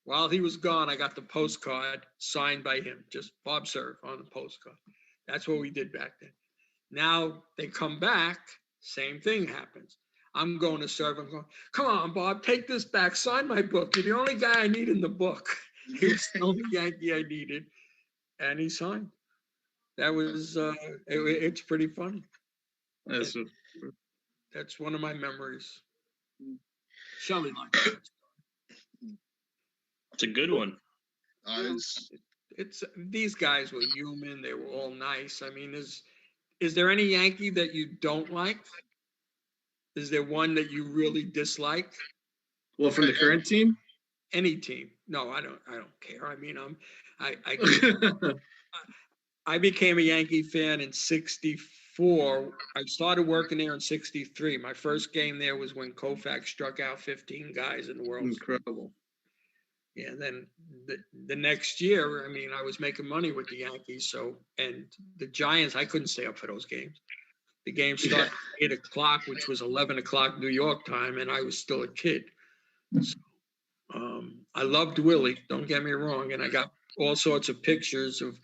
While he was gone, I got the postcard signed by him, just Bob Serve on the postcard. That's what we did back then. Now they come back, same thing happens. I'm going to serve. I'm going, come on, Bob, take this back. Sign my book. You're the only guy I need in the book. He was the only Yankee I needed, and he signed. That was, it's pretty funny. That's one of my memories. Shelley liked it. It's a good one. It's these guys were human. They were all nice. I mean, is there any Yankee that you don't like? Is there one that you really dislike? Well, from the current team? Any team? No, I don't care. I mean, I became a Yankee fan in '64. I started working there in '63. My first game there was when Koufax struck out 15 guys in the World Series. Incredible. Yeah, and then the next year, I mean, I was making money with the Yankees. So, and the Giants, I couldn't stay up for those games. The game started at 8 o'clock, which was 11 o'clock New York time, and I was still a kid. So, I loved Willie, don't get me wrong, and I got all sorts of pictures of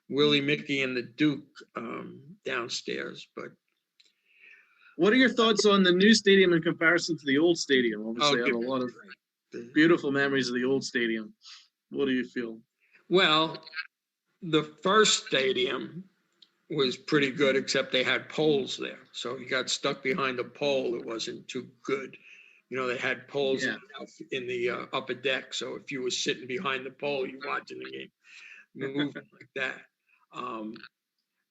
Willie, Mickey, and the Duke downstairs. But what are your thoughts on the new stadium in comparison to the old stadium? Obviously, I have a lot of beautiful memories of the old stadium. What do you feel? Well, the first stadium was pretty good, except they had poles there. So you got stuck behind a pole. It wasn't too good. You know, they had poles in the upper deck. So if you were sitting behind the pole, you're watching the game moving like that.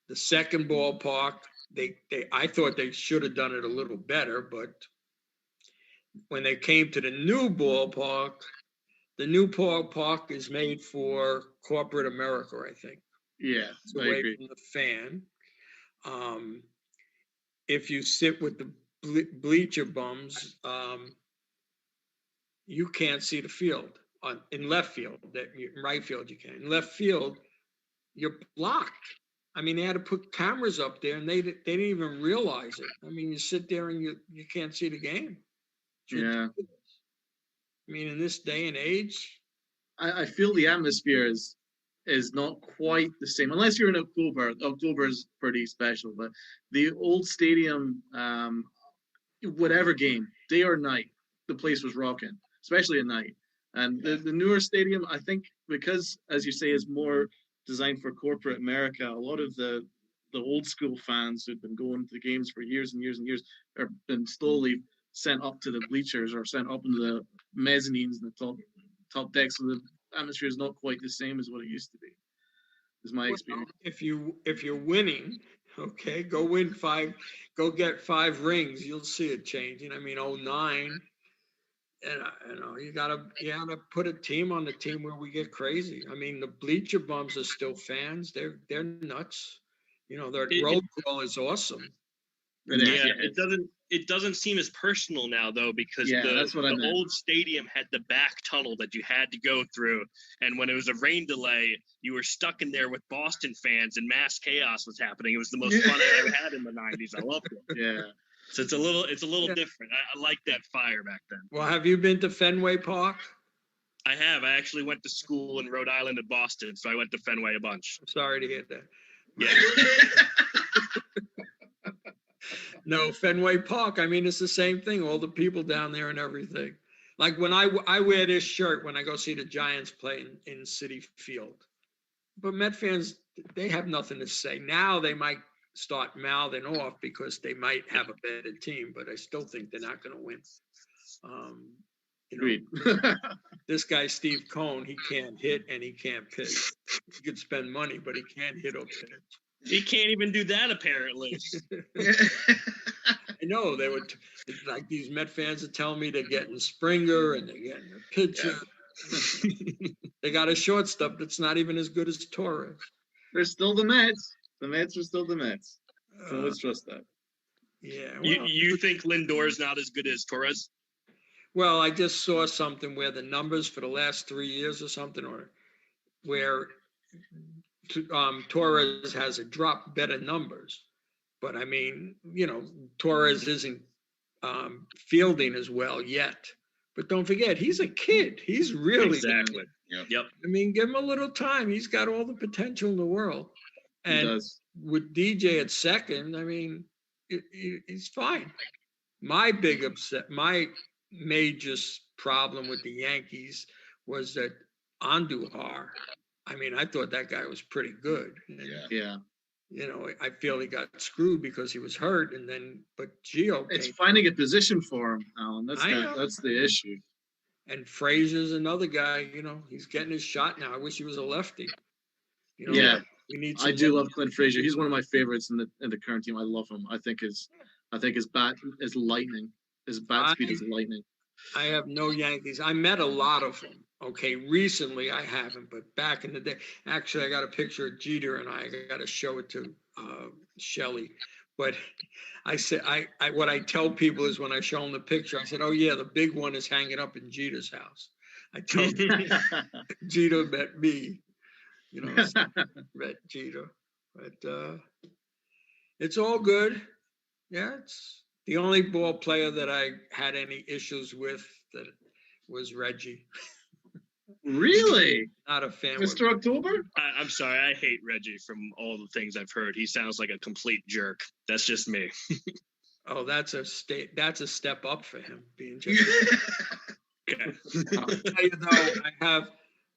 The second ballpark, I thought they should have done it a little better, but when they came to the new ballpark is made for corporate America, I think. Yeah, It's away from the fan. If you sit with the bleacher bums, you can't see the field. In left field, in right field you can. In left field, you're blocked. I mean, they had to put cameras up there, and they didn't even realize it. I mean, you sit there and you can't see the game. Yeah. I mean, in this day and age, I feel the atmosphere is not quite the same, unless you're in October. October is pretty special, but the old stadium, whatever game, day or night, the place was rocking, especially at night. And the newer stadium, I think, because, as you say, is more designed for corporate America, a lot of the old school fans who've been going to the games for years and years and years have been slowly sent up to the bleachers or sent up into the mezzanines and the top decks. So the atmosphere is not quite the same as what it used to be, is my experience. If you're winning, okay, go get 5 rings, you'll see it changing. I mean, 09, and you gotta put a team on the team where we get crazy. I mean, the bleacher bums are still fans. They're nuts. You know, their roll call is awesome. Yeah, it doesn't seem as personal now though, because the old stadium had the back tunnel that you had to go through, and when it was a rain delay, you were stuck in there with Boston fans, and mass chaos was happening. It was the most fun I ever had in the '90s. I loved it. Yeah. So it's a little different. I like that fire back then. Well, have you been to Fenway Park? I have. I actually went to school in Rhode Island and Boston, so I went to Fenway a bunch. I'm sorry to hear that. Yeah. No, Fenway Park, I mean, it's the same thing. All the people down there and everything. Like when I wear this shirt when I go see the Giants play in Citi Field. But Met fans, they have nothing to say. Now they might start mouthing off because they might have a better team, but I still think they're not going to win. This guy, Steve Cohn, he can't hit and he can't pitch. He could spend money, but he can't hit or pitch. He can't even do that, apparently. I know they would, like these Met fans are telling me they're getting Springer and they're getting a pitcher. They got a shortstop that's not even as good as Torres. They're still the Mets. The Mets are still the Mets. So let's trust that. Yeah. Well, you think Lindor's not as good as Torres? Well, I just saw something where the numbers for the last 3 years or something, or where Torres has a drop better numbers. But I mean, Torres isn't fielding as well yet. But don't forget, he's a kid. He's really exactly. Yep. I mean, give him a little time. He's got all the potential in the world. And with DJ at second, I mean, he's fine. My major problem with the Yankees was that Andujar. I mean, I thought that guy was pretty good. Yeah. I feel he got screwed because he was hurt, but Gio. It's finding a position for him, Alan. That's the issue. And Frazier's another guy. He's getting his shot now. I wish he was a lefty. Yeah. We need. I do love Clint Frazier. He's one of my favorites in the current team. I love him. I think his bat is lightning. His bat speed is lightning. I have no Yankees. I met a lot of them. Okay, recently I haven't, but back in the day, actually I got a picture of Jeter and I got to show it to Shelley. But I said, what I tell people is when I show them the picture, I said, oh yeah, the big one is hanging up in Jeter's house. I tell them Jeter met me, met Jeter. But it's all good. Yeah, it's the only ball player that I had any issues with that was Reggie. Really? Not a fan. Mr. October? I'm sorry. I hate Reggie from all the things I've heard. He sounds like a complete jerk. That's just me. Oh, that's a step up for him being just. Okay. I'll tell you though,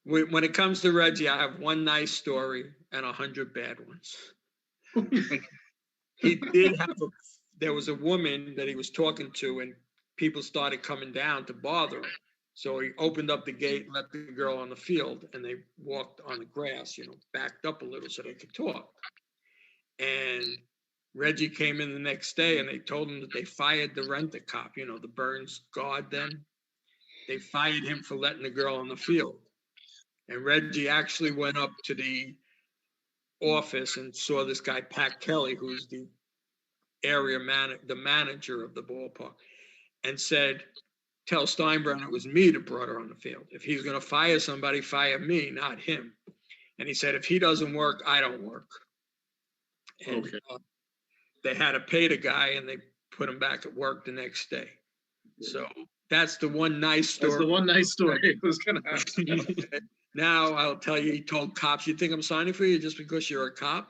when it comes to Reggie, I have one nice story and 100 bad ones. He did have there was a woman that he was talking to, and people started coming down to bother him. So he opened up the gate and let the girl on the field, and they walked on the grass, backed up a little so they could talk. And Reggie came in the next day, and they told him that they fired the rent-a-cop, the Burns guard then. They fired him for letting the girl on the field. And Reggie actually went up to the office and saw this guy, Pat Kelly, who's the the manager of the ballpark, and said, tell Steinbrenner it was me that brought her on the field. If he's going to fire somebody, fire me, not him. And he said, if he doesn't work, I don't work. And okay. They had to pay the guy, and they put him back at work the next day. So that's the one nice story. That's the one nice story. It was going to happen. Now I'll tell you, he told cops, you think I'm signing for you just because you're a cop?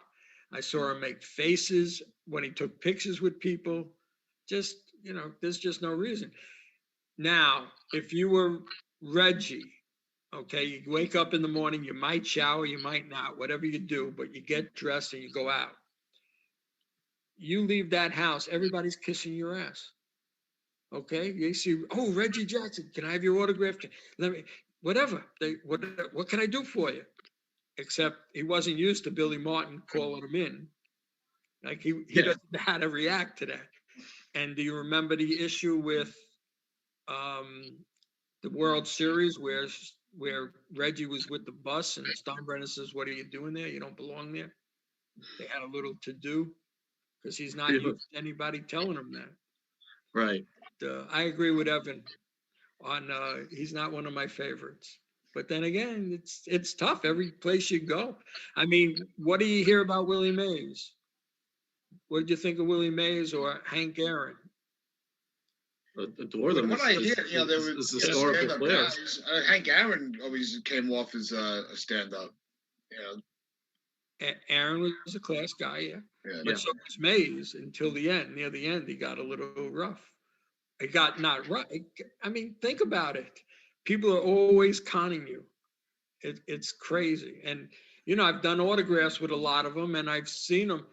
I saw him make faces when he took pictures with people. Just, there's just no reason. Now, if you were Reggie, okay, you wake up in the morning, you might shower, you might not, whatever you do, but you get dressed and you go out. You leave that house, everybody's kissing your ass. Okay, you see, oh, Reggie Jackson, can I have your autograph? Let me, whatever. What can I do for you? Except he wasn't used to Billy Martin calling him in. Like he doesn't know how to react to that. And do you remember the issue with the World Series where Reggie was with the bus and Steinbrenner says, what are you doing there? You don't belong there. They had a little to do because he's not used to anybody telling him that. Right. I agree with Evan on he's not one of my favorites. But then again, it's tough every place you go. I mean, what do you hear about Willie Mays? What did you think of Willie Mays or Hank Aaron? Adore them. What I hear, there were historical players. Hank Aaron always came off as a stand-up. Aaron was a class guy, but so was Mays until the end. Near the end, he got a little rough. It got not rough. I mean, think about it. People are always conning you. It's crazy. And, I've done autographs with a lot of them, and I've seen them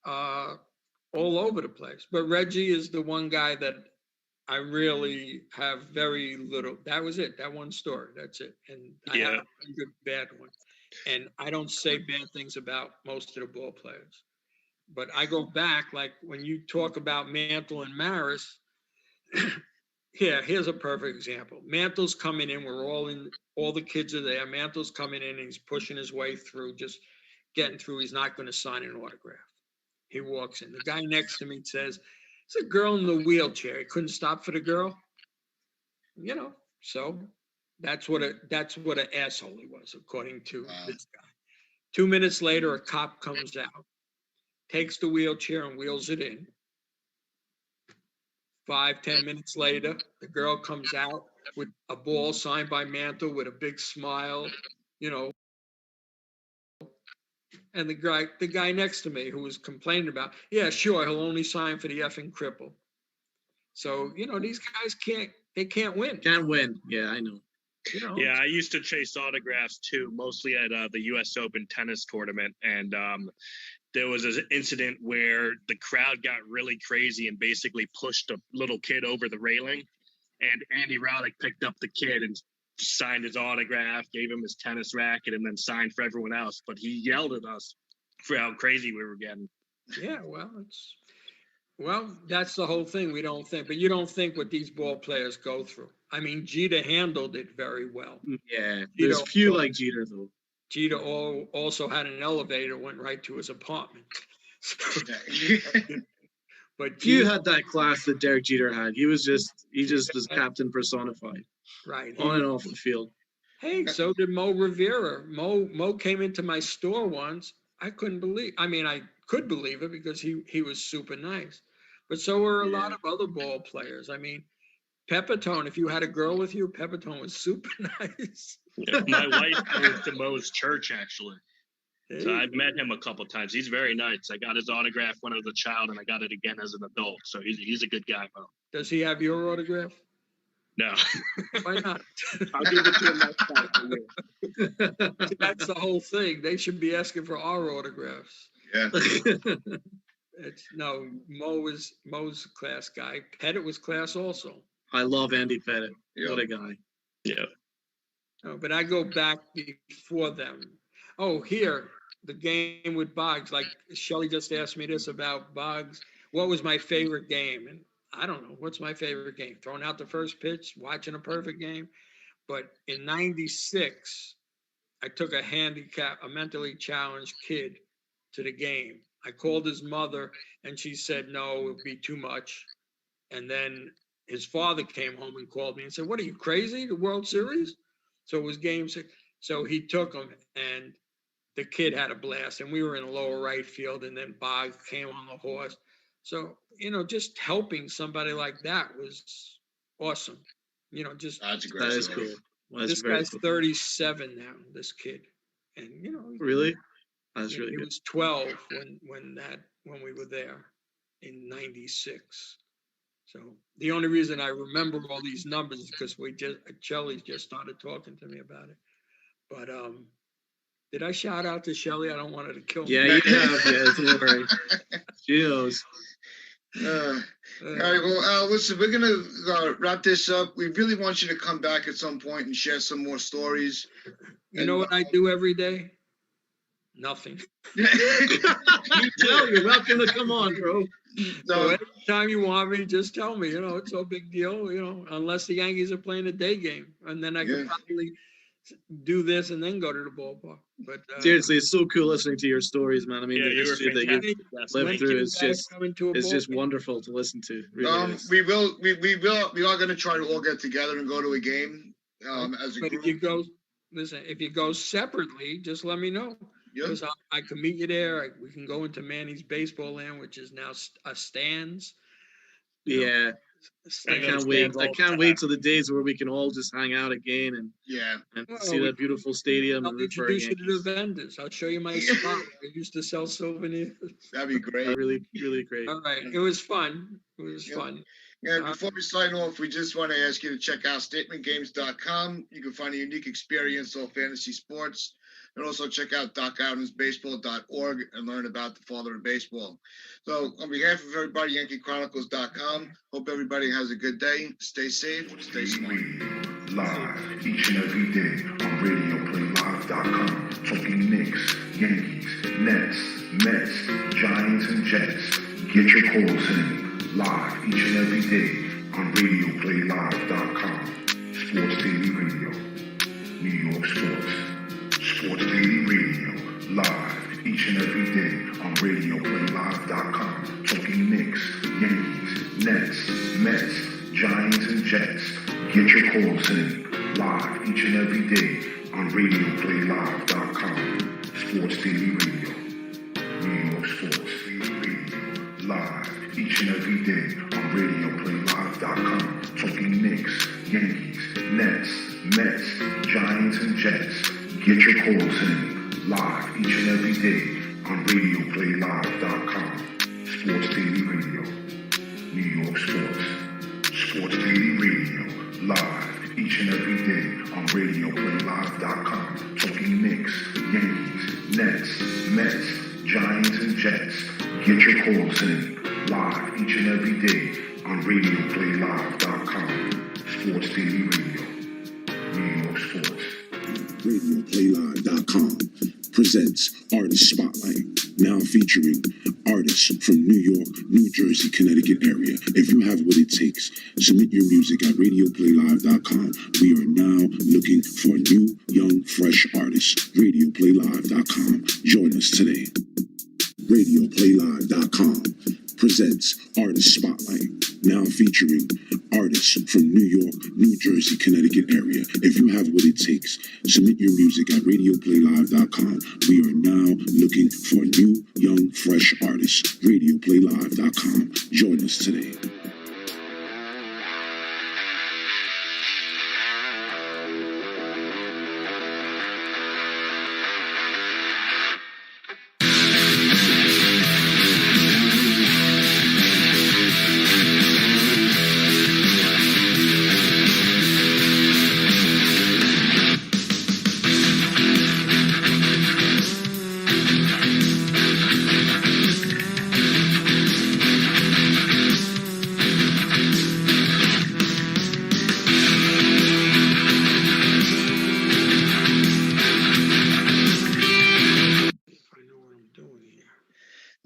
all over the place. But Reggie is the one guy that I really have very little. That was it. That one story. That's it. And I have a good bad one. And I don't say bad things about most of the ball players. But I go back, like when you talk about Mantle and Maris, here's a perfect example. Mantle's coming in. We're all the kids are there. Mantle's coming in and he's pushing his way through, just getting through. He's not going to sign an autograph. He walks in. The guy next to me says, it's a girl in the wheelchair. He couldn't stop for the girl. you know, so that's what an asshole he was, according to this guy. 2 minutes later, a cop comes out, takes the wheelchair and wheels it in. 5-10 minutes later, the girl comes out with a ball signed by Mantle with a big smile, you know. And the guy next to me who was complaining about, yeah, sure, he'll only sign for the effing cripple. So, you know, these guys can't win. Can't win. Yeah, I know. You know, Yeah, I used to chase autographs too, mostly at the U.S. Open tennis tournament, and there was an incident where the crowd got really crazy and basically pushed a little kid over the railing, and Andy Roddick picked up the kid and signed his autograph, gave him his tennis racket, and then signed for everyone else. But he yelled at us for how crazy we were getting. Yeah, well, that's the whole thing. We don't think, but you don't think what these ball players go through. I mean, Jeter handled it very well. Yeah, there's few like Jeter though. Jeter also had an elevator, went right to his apartment. But few had that class that Derek Jeter had. He just was captain personified. Right. On and off the field. Hey, so did Mo Rivera. Mo came into my store once. I couldn't believe. I mean, I could believe it because he was super nice. But so were a lot of other ball players. I mean, Peppertone, if you had a girl with you, Peppertone was super nice. Yeah, my wife goes to Mo's church, actually. So I've met him a couple times. He's very nice. I got his autograph when I was a child, and I got it again as an adult. So he's a good guy, Mo. Does he have your autograph? No. Why not? I'll give it to him next time for you. That's the whole thing. They should be asking for our autographs. Yeah. Mo's a class guy. Pettit was class also. I love Andy Pettit. Yeah. What a guy. Yeah. Oh, but I go back before them. Oh, here, the game with Boggs. Like Shelley just asked me this about Boggs. What was my favorite game? And I don't know. What's my favorite game? Throwing out the first pitch, watching a perfect game. But in 96, I took a mentally challenged kid to the game. I called his mother and she said, no, it would be too much. And then his father came home and called me and said, what are you, crazy? The World Series? So it was game 6. So he took him and the kid had a blast. And we were in the lower right field and then Boggs came on the horse. So, you know, just helping somebody like that was awesome. You know, just That's a great That is story. cool. Well, that's this very guy's cool. 37 now, this kid. And, you know, Really? That's he really good. was 12 when we were there in 96. So the only reason I remember all these numbers is because Shelley just started talking to me about it. But did I shout out to Shelley? I don't want her to kill me. Yeah, you have. Yeah, don't worry. She knows. All right, well, listen, we're gonna wrap this up. We really want you to come back at some point and share some more stories. You know what I do every day? Nothing. Me too. You're welcome to come on, bro. So anytime you want me, just tell me. You know, it's no big deal. You know, unless the Yankees are playing a day game, and then I could probably do this and then go to the ballpark. But seriously, it's so cool listening to your stories, man. I mean, Yeah, the you were history that fantastic. you've lived through is just ballpark. wonderful to listen to. Really is. We are going to try to all get together and go to a game as a But group. if you go separately, just let me know. Yeah. Because I can meet you there. We can go into Manny's baseball land, which is now a stands. Yeah. I can't wait. I can't wait till the days where we can all just hang out again and see that beautiful stadium. I'll and root for our introduce you to Yankees. the vendors. I'll show you my spot. I used to sell souvenirs. That'd be great. Really, really great. All right. It was fun. It was fun. Yeah, before we sign off, we just want to ask you to check out statementgames.com. You can find a unique experience of fantasy sports. And also check out DocAdamsBaseball.org and learn about the father of baseball. So on behalf of everybody, YankeeChronicles.com, hope everybody has a good day. Stay safe, stay smart. Live each and every day on Radioplaylive.com. Talking Knicks, Yankees, Nets, Mets, Giants, and Jets. Get your calls in live each and every day on Radioplaylive.com. Sports Daily Radio, New York Sports. Sports Daily Radio, live each and every day on Radioplaylive.com. Talking Knicks, Yankees, Nets, Mets, Giants, and Jets. Get your calls in live each and every day on Radioplaylive.com. Sports Daily Radio. New York Sports Daily Radio. Live each and every day on Radioplaylive.com. Talking Knicks, Yankees, Nets, Mets, Giants, and Jets. Get your calls in live each and every day on Radioplaylive.com. Sports Daily Radio. New York Sports. Sports Daily Radio. Live each and every day on Radioplaylive.com. Talking Knicks, Yankees, Nets, Mets, Giants, and Jets. Get your calls in live each and every day on Radioplaylive.com. Sports Daily Radio. New York Sports. Radioplaylive.com presents Artist Spotlight, now featuring artists from New York, New Jersey, Connecticut area. If you have what it takes, submit your music at Radioplaylive.com. We are now looking for new, young, fresh artists. Radioplaylive.com. Join us today. Radioplaylive.com presents Artist Spotlight, now featuring artists from New York, New Jersey, Connecticut area. If you have what it takes, submit your music at Radioplaylive.com. We are now looking for new, young, fresh artists. Radioplaylive.com. Join us today.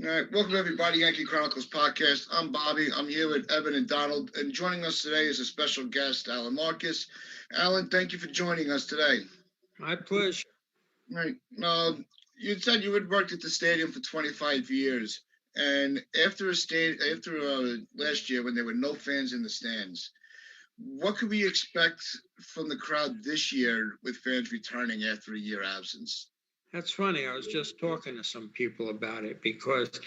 All right, welcome everybody, Yankee Chronicles podcast. I'm Bobby. I'm here with Evan and Donald, and joining us today is a special guest, Alan Marcus. Alan, thank you for joining us today. My pleasure. Right. You said you had worked at the stadium for 25 years, and after last year when there were no fans in the stands, what could we expect from the crowd this year with fans returning after a year absence? That's funny. I was just talking to some people about it because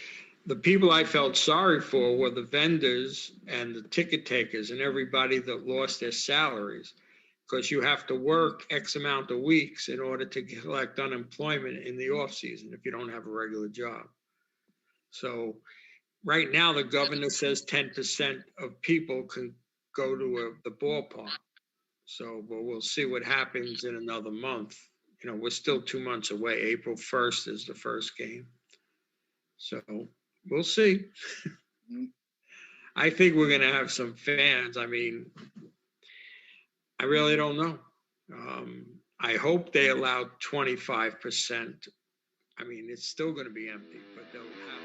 the people I felt sorry for were the vendors and the ticket takers and everybody that lost their salaries, because you have to work X amount of weeks in order to collect unemployment in the off season if you don't have a regular job. So right now the governor says 10% of people can go to the ballpark. So, but we'll see what happens in another month. You know, we're still 2 months away. April 1st is the first game. So we'll see. I think we're going to have some fans. I mean, I really don't know. I hope they allow 25%. I mean, it's still going to be empty, but they'll have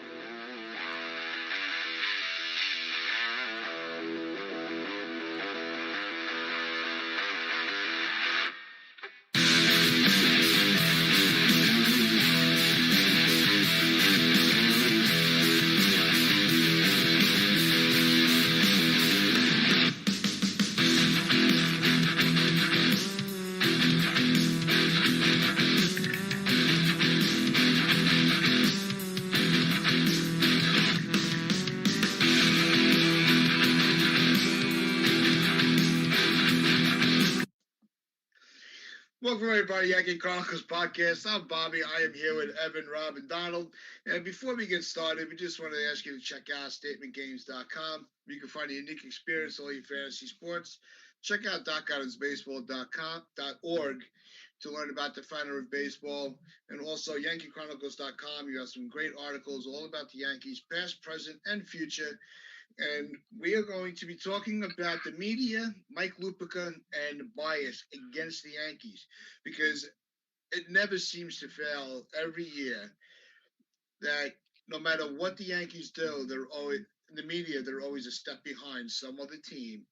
Welcome everybody, Yankee Chronicles podcast. I'm Bobby. I am here with Evan, Rob, and Donald. And before we get started, we just want to ask you to check out statementgames.com. You can find a unique experience in all your fantasy sports. Check out DocGuidance.org to learn about the finer of baseball, and also YankeeChronicles.com. You have some great articles all about the Yankees, past, present, and future. And we are going to be talking about the media, Mike Lupica, and bias against the Yankees, because it never seems to fail every year that no matter what the Yankees do, they're always in the media. They're always a step behind some other team,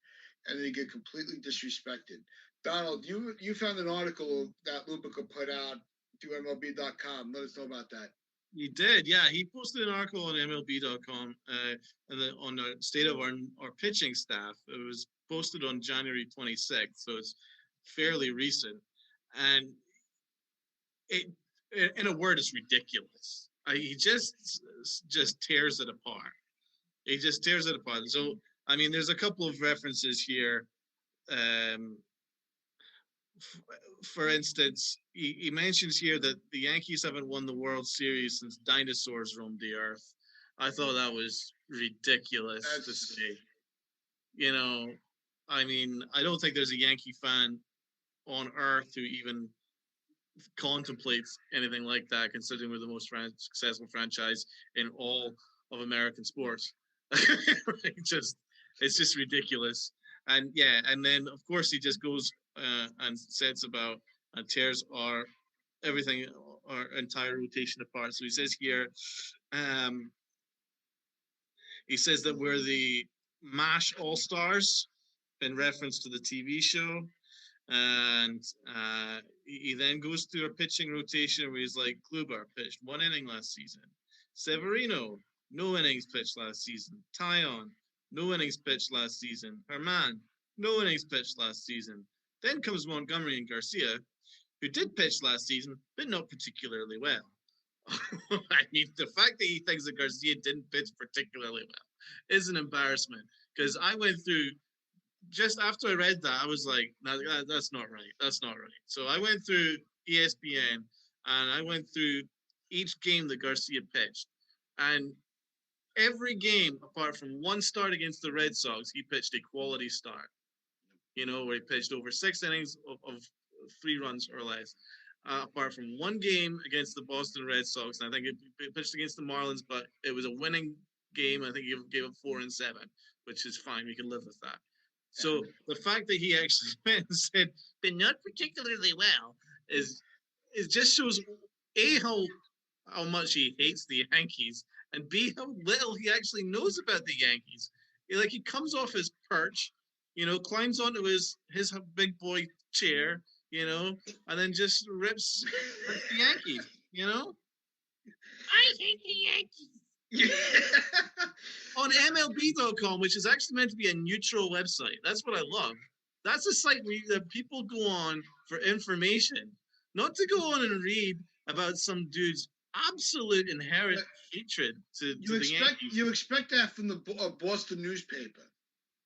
and they get completely disrespected. Donald, you found an article that Lupica put out through MLB.com. Let us know about that. He did, yeah. He posted an article on MLB.com on the state of our pitching staff. It was posted on January 26th, so it's fairly recent. And it, in a word, it's ridiculous. He just tears it apart. He just tears it apart. So, I mean, there's a couple of references here. For instance, he mentions here that the Yankees haven't won the World Series since dinosaurs roamed the earth. I thought that was ridiculous to say. You know, I mean, I don't think there's a Yankee fan on earth who even contemplates anything like that, considering we're the most successful franchise in all of American sports. It's just ridiculous. And yeah, and then of course he just goes and says about tears our everything, our entire rotation apart. So he says here, he says that we're the MASH All Stars in reference to the TV show. And he then goes through a pitching rotation where he's like, Kluber pitched 1 inning last season. Severino, no innings pitched last season. Taillon, no innings pitched last season. Herman, no innings pitched last season. Then comes Montgomery and Garcia, who did pitch last season, but not particularly well. I mean, the fact that he thinks that Garcia didn't pitch particularly well is an embarrassment. Because I went through, just after I read that, I was like, no, that's not right. That's not right. So I went through ESPN and I went through each game that Garcia pitched. And every game, apart from one start against the Red Sox, he pitched a quality start. You know, where he pitched over 6 innings of 3 runs or less. Apart from one game against the Boston Red Sox, and I think it pitched against the Marlins, but it was a winning game. I think he gave up 4 and 7, which is fine. We can live with that. So the fact that he actually went and said, but not particularly well, is just shows A, how much he hates the Yankees, and B, how little he actually knows about the Yankees. He comes off his perch, climbs onto his big boy chair, and then just rips the Yankees, I hate the Yankees. On MLB.com, which is actually meant to be a neutral website. That's what I love. That's a site where people go on for information, not to go on and read about some dude's absolute inherent hatred to the Yankees. You expect that from the Boston newspaper.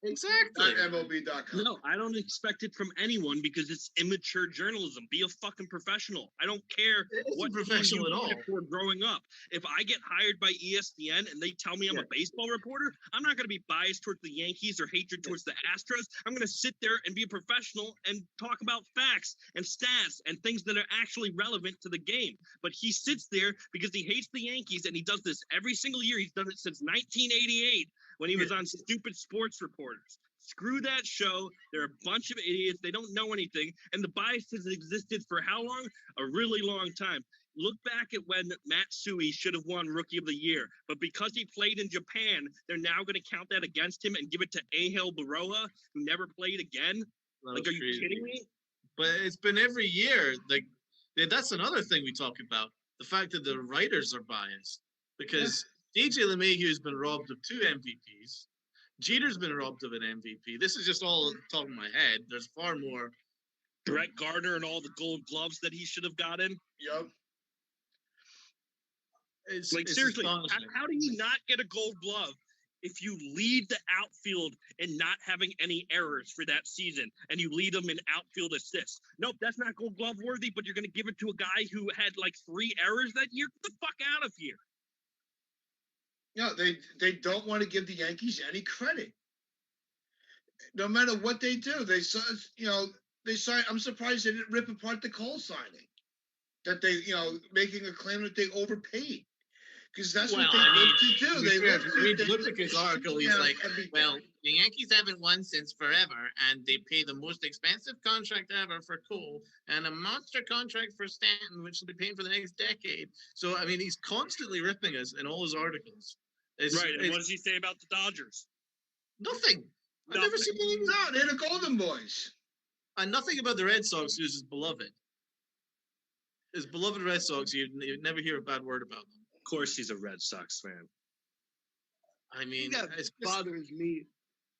Exactly. Not MLB.com. No, I don't expect it from anyone because it's immature journalism. Be a fucking professional. I don't care what professional at all. For growing up. If I get hired by ESPN and they tell me I'm a baseball reporter, I'm not going to be biased towards the Yankees or hatred towards the Astros. I'm going to sit there and be a professional and talk about facts and stats and things that are actually relevant to the game. But he sits there because he hates the Yankees, and he does this every single year. He's done it since 1988 when he was on stupid sports reporters. Screw that show. They're a bunch of idiots. They don't know anything. And the bias has existed for how long? A really long time. Look back at when Matsui should have won Rookie of the Year. But because he played in Japan, they're now going to count that against him and give it to Angel Baroja, who never played again. Are you kidding me? But it's been every year. That's another thing we talk about. The fact that the writers are biased. Because DJ LeMahieu has been robbed of 2 MVPs. Jeter's been robbed of an MVP. This is just all on the top of my head. There's far more. Brett Gardner and all the gold gloves that he should have gotten. Yep. It's seriously, how do you not get a gold glove if you lead the outfield in not having any errors for that season and you lead them in outfield assists? Nope, that's not gold glove worthy, but you're going to give it to a guy who had 3 errors that year? Get the fuck out of here. No, they don't want to give the Yankees any credit. No matter what they do, they sign. I'm surprised they didn't rip apart the Cole signing. That they, making a claim that they overpaid, because that's what they love to do. Read Lipic's article. He's like, well, the Yankees haven't won since forever, and they pay the most expensive contract ever for Cole and a monster contract for Stanton, which will be paying for the next decade. So, I mean, he's constantly ripping us in all his articles. And what does he say about the Dodgers? Nothing. I've never seen anything. No, they're the Golden Boys. And nothing about the Red Sox, who's his beloved. His beloved Red Sox, you'd never hear a bad word about them. Of course, he's a Red Sox fan. I mean, that bothers me.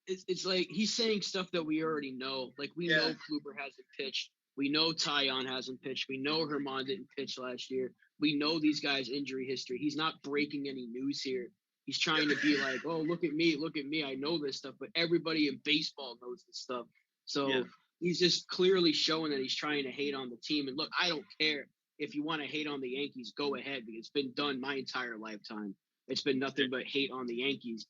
It's like he's saying stuff that we already know. Like we know Kluber hasn't pitched. We know Tyon hasn't pitched. We know Herman didn't pitch last year. We know these guys' injury history. He's not breaking any news here. He's trying to be like, oh, look at me. I know this stuff. But everybody in baseball knows this stuff. So he's just clearly showing that he's trying to hate on the team. And look, I don't care if you want to hate on the Yankees, go ahead, because it's been done my entire lifetime. It's been nothing but hate on the Yankees.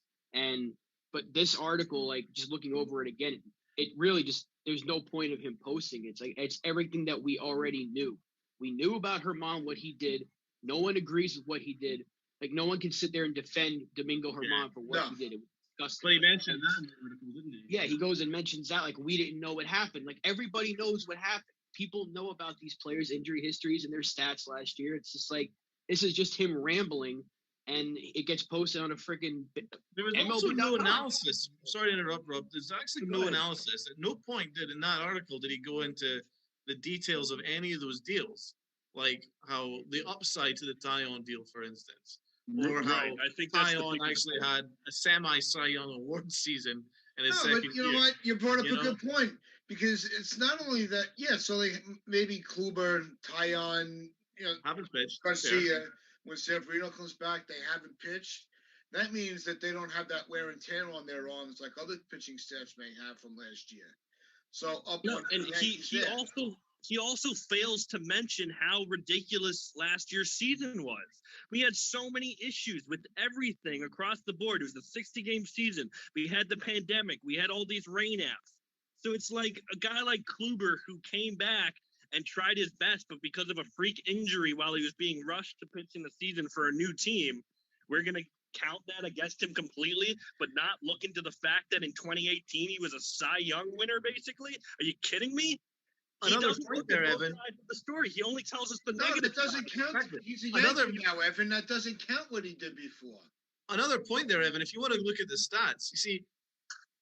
But this article, like just looking over it again, it really just, there's no point of him posting. It's like, it's everything that we already knew. We knew about Herman, what he did. No one agrees with what he did. Like no one can sit there and defend Domingo Herman for what he did. It was disgusting. But he mentioned that in the article, didn't he? Yeah, he goes and mentions that like we didn't know what happened. Like everybody knows what happened. People know about these players' injury histories and their stats last year. It's just like, this is just him rambling. And it gets posted on a freaking. There was also no analysis. Sorry to interrupt, Rob. There's actually no analysis. At no point in that article did he go into the details of any of those deals, like how the upside to the Tyon deal, for instance, or how I think Tyon actually had a semi-Cy Young award season in his second but you year. know what? You brought up a good point, because it's not only that. Yeah, so like maybe Kluber, Tyon, haven't pitched. Garcia. When Severino comes back, they haven't pitched. That means that they don't have that wear and tear on their arms like other pitching staffs may have from last year. So he also fails to mention how ridiculous last year's season was. We had so many issues with everything across the board. It was a 60-game season. We had the pandemic. We had all these rainouts. So it's like a guy like Kluber who came back and tried his best, but because of a freak injury while he was being rushed to pitch in the season for a new team, we're going to count that against him completely, but not look into the fact that in 2018 he was a Cy Young winner, basically? Are you kidding me? Another point there, Evan. The story. He only tells us the No, negative. that doesn't count. He's a Yankee now, Evan. That doesn't count what he did before. Another point there, Evan. If you want to look at the stats, you see,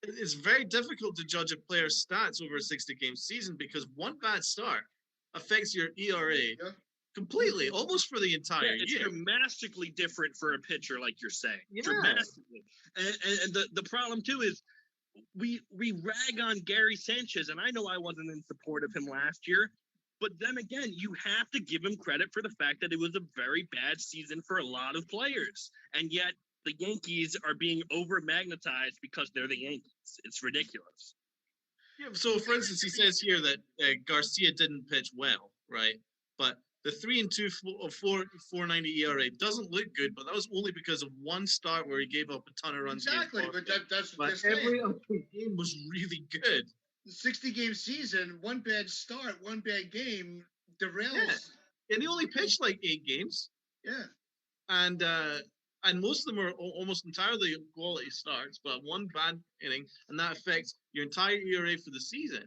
it's very difficult to judge a player's stats over a 60-game season because one bad start affects your ERA completely, almost for the entire year. It's dramatically different for a pitcher, like you're saying. Dramatically. And the problem, too, is we rag on Gary Sanchez, and I know I wasn't in support of him last year, but then again, you have to give him credit for the fact that it was a very bad season for a lot of players, and yet the Yankees are being over-magnetized because they're the Yankees. It's ridiculous. Yeah, so for instance, he says here that Garcia didn't pitch well, right? But the 3-2 4.90 ERA doesn't look good, but that was only because of one start where he gave up a ton of runs. Exactly, but that's what but every other game was really good. The 60-game season, one bad start, one bad game derails. Yeah. And he only pitched like 8 games. Yeah. And most of them are almost entirely quality starts, but one bad inning, and that affects your entire ERA for the season,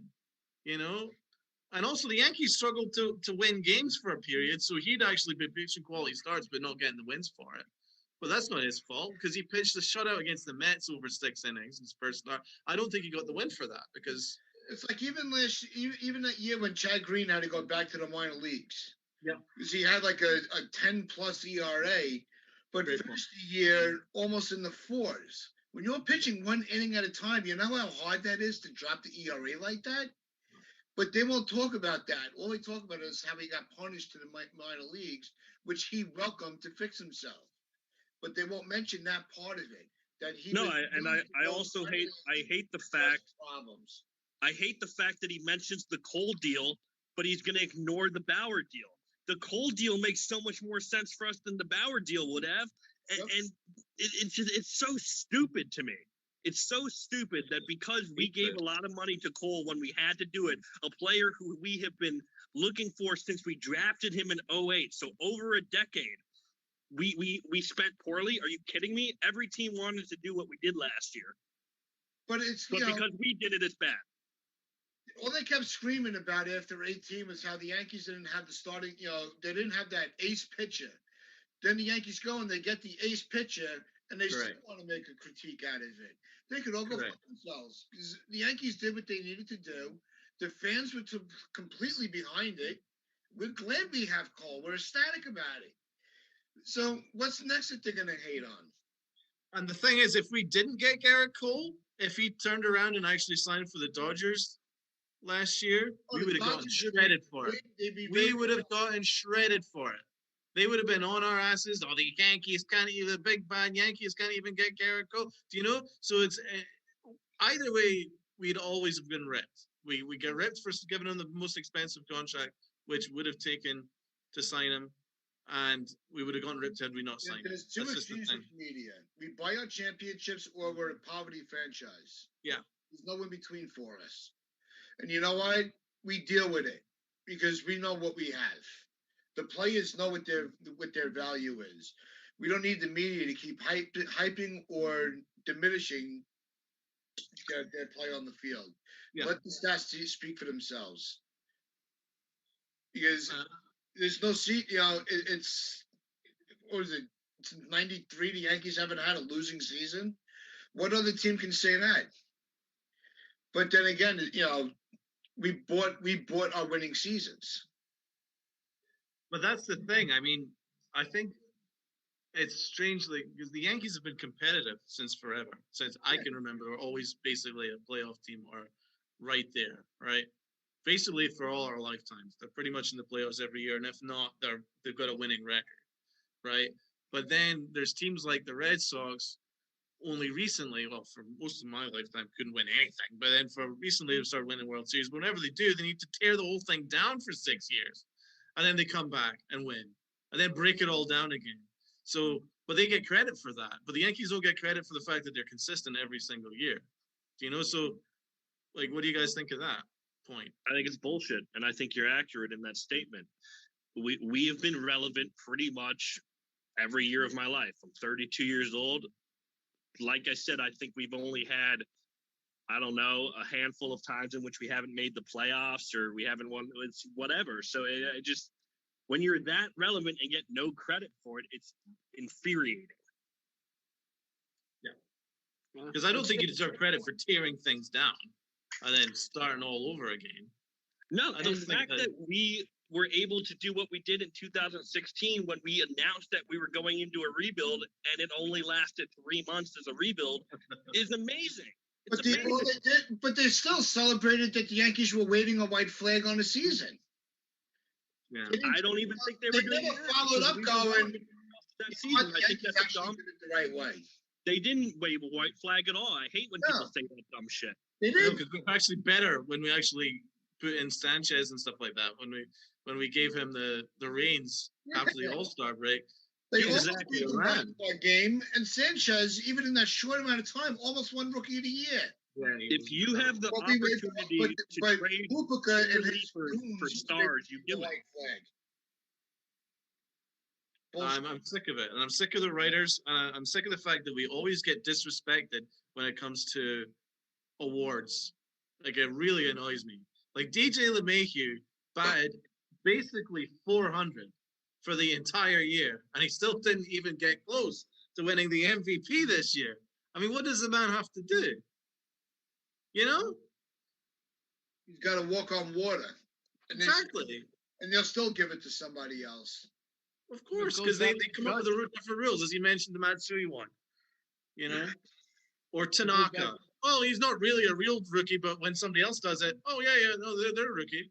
And also the Yankees struggled to win games for a period, so he'd actually been pitching quality starts, but not getting the wins for it. But that's not his fault, because he pitched a shutout against the Mets over 6 innings in his first start. I don't think he got the win for that, because... It's like even that year when Chad Green had to go back to the minor leagues. Yeah. Because he had like a 10-plus ERA, but finished the year almost in the 4s. When you're pitching one inning at a time, you know how hard that is to drop the ERA like that? But they won't talk about that. All they talk about is how he got punished to the minor leagues, which he welcomed to fix himself. But they won't mention that part of it. That he I also hate the fact problems. I hate the fact that he mentions the Cole deal, but he's going to ignore the Bauer deal. The Cole deal makes so much more sense for us than the Bauer deal would have, and it's so stupid to me. It's so stupid that because we gave a lot of money to Cole when we had to do it, a player who we have been looking for since we drafted him in 2008, so over a decade, we spent poorly. Are you kidding me? Every team wanted to do what we did last year. But because we did it, it's bad. All they kept screaming about after 18 was how the Yankees didn't have the starting, they didn't have that ace pitcher. Then the Yankees go and they get the ace pitcher, and they still want to make a critique out of it. They could all go for themselves. Because the Yankees did what they needed to do. The fans were completely behind it. We're glad we have Cole. We're ecstatic about it. So what's next that they're gonna hate on? And the thing is, if we didn't get Garrett Cole, if he turned around and actually signed for the Dodgers last year, we would have gotten shredded for it. We would have gotten shredded for it. They would have been on our asses. Oh, the Yankees can't even, the big bad Yankees can't even get Garrett Cole. Do you know? So it's either way, we'd always have been ripped. We get ripped for giving him the most expensive contract, which would have taken to sign him, and we would have gotten ripped had we not signed him. There's too much music media. We buy our championships or we're a poverty franchise. Yeah. There's no in between for us. And you know what? We deal with it because we know what we have. The players know what their value is. We don't need the media to keep hyping or diminishing their play on the field. Yeah. Let the stats speak for themselves. Because there's no seat, it's what is it? Since '93, the Yankees haven't had a losing season. What other team can say that? But then again, we bought our winning seasons. But that's the thing. I mean, I think it's strangely because the Yankees have been competitive since forever, since I can remember. We're always basically a playoff team or right there, right? Basically for all our lifetimes. They're pretty much in the playoffs every year, and if not, they've got a winning record, right? But then there's teams like the Red Sox. Only recently, well, for most of my lifetime, couldn't win anything. But then for recently, they've started winning World Series. But whenever they do, they need to tear the whole thing down for 6 years. And then they come back and win. And then break it all down again. So, but they get credit for that. But the Yankees don't get credit for the fact that they're consistent every single year. Do you know? So, like, what do you guys think of that point? I think it's bullshit. And I think you're accurate in that statement. We have been relevant pretty much every year of my life. I'm 32 years old. Like I said, I think we've only had, I don't know, a handful of times in which we haven't made the playoffs or we haven't won. It's whatever. So it just, when you're that relevant and get no credit for it, it's infuriating. Yeah. Because I don't think you deserve credit for tearing things down and then starting all over again. No, the fact that we were able to do what we did in 2016 when we announced that we were going into a rebuild and it only lasted 3 months as a rebuild is amazing. But they still celebrated that the Yankees were waving a white flag on the season. Yeah. I don't even think they were doing never that. followed up going that season. I think that's dumb. Did it the right way. They didn't wave a white flag at all. I hate when people say that dumb shit. They did. Because we're actually better when we actually put in Sanchez and stuff like that. When we gave him the reins after the All-Star break. They almost won the game, and Sanchez, even in that short amount of time, almost won Rookie of the Year. Yeah, if you have the opportunity to trade for stars, you do it. I'm sick of it, and I'm sick of the writers. I'm sick of the fact that we always get disrespected when it comes to awards. Like, it really annoys me. Like, DJ LeMahieu batted basically 400 for the entire year, and he still didn't even get close to winning the MVP this year. I mean, what does the man have to do? You know? He's got to walk on water. Exactly. And they'll still give it to somebody else. Of course, because they come up with different rules, as you mentioned, the Matsui one. You know? Or Tanaka. Oh, he's not really a real rookie, but when somebody else does it, oh, yeah, no, they're a rookie.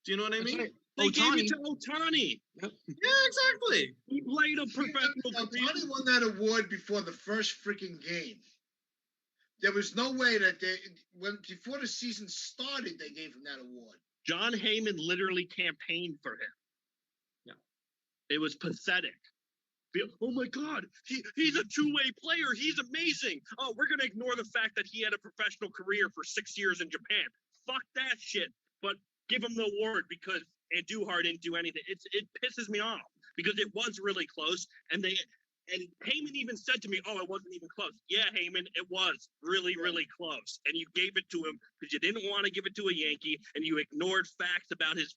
Do you know what I mean? Right. They gave it to Ohtani. Yep. Yeah, exactly. He played a professional career. Ohtani won that award before the first freaking game. There was no way that before the season started, they gave him that award. John Heyman literally campaigned for him. Yeah. It was pathetic. Oh my God, he's a two-way player. He's amazing. Oh, we're going to ignore the fact that he had a professional career for 6 years in Japan. Fuck that shit. But give him the award because Andujar didn't do anything. It pisses me off because it was really close. And Heyman even said to me, oh, it wasn't even close. Yeah, Heyman, it was really, really close. And you gave it to him because you didn't want to give it to a Yankee and you ignored facts about his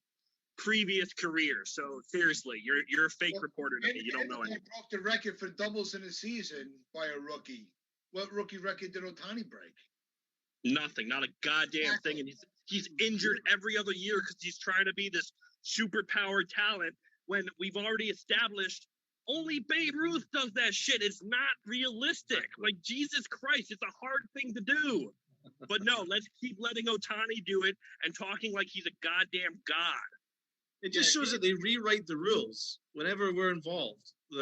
previous career. So seriously, you're a fake reporter to me. You don't know anything. Broke the record for doubles in a season by a rookie. What rookie record did Ohtani break? Nothing, not a goddamn thing. And he's injured every other year because he's trying to be this superpower talent when we've already established Only Babe Ruth does that shit. It's not realistic. Like, Jesus Christ, it's a hard thing to do. But no, let's keep letting Ohtani do it and talking like he's a goddamn god. It just shows that they rewrite the rules whenever we're involved. They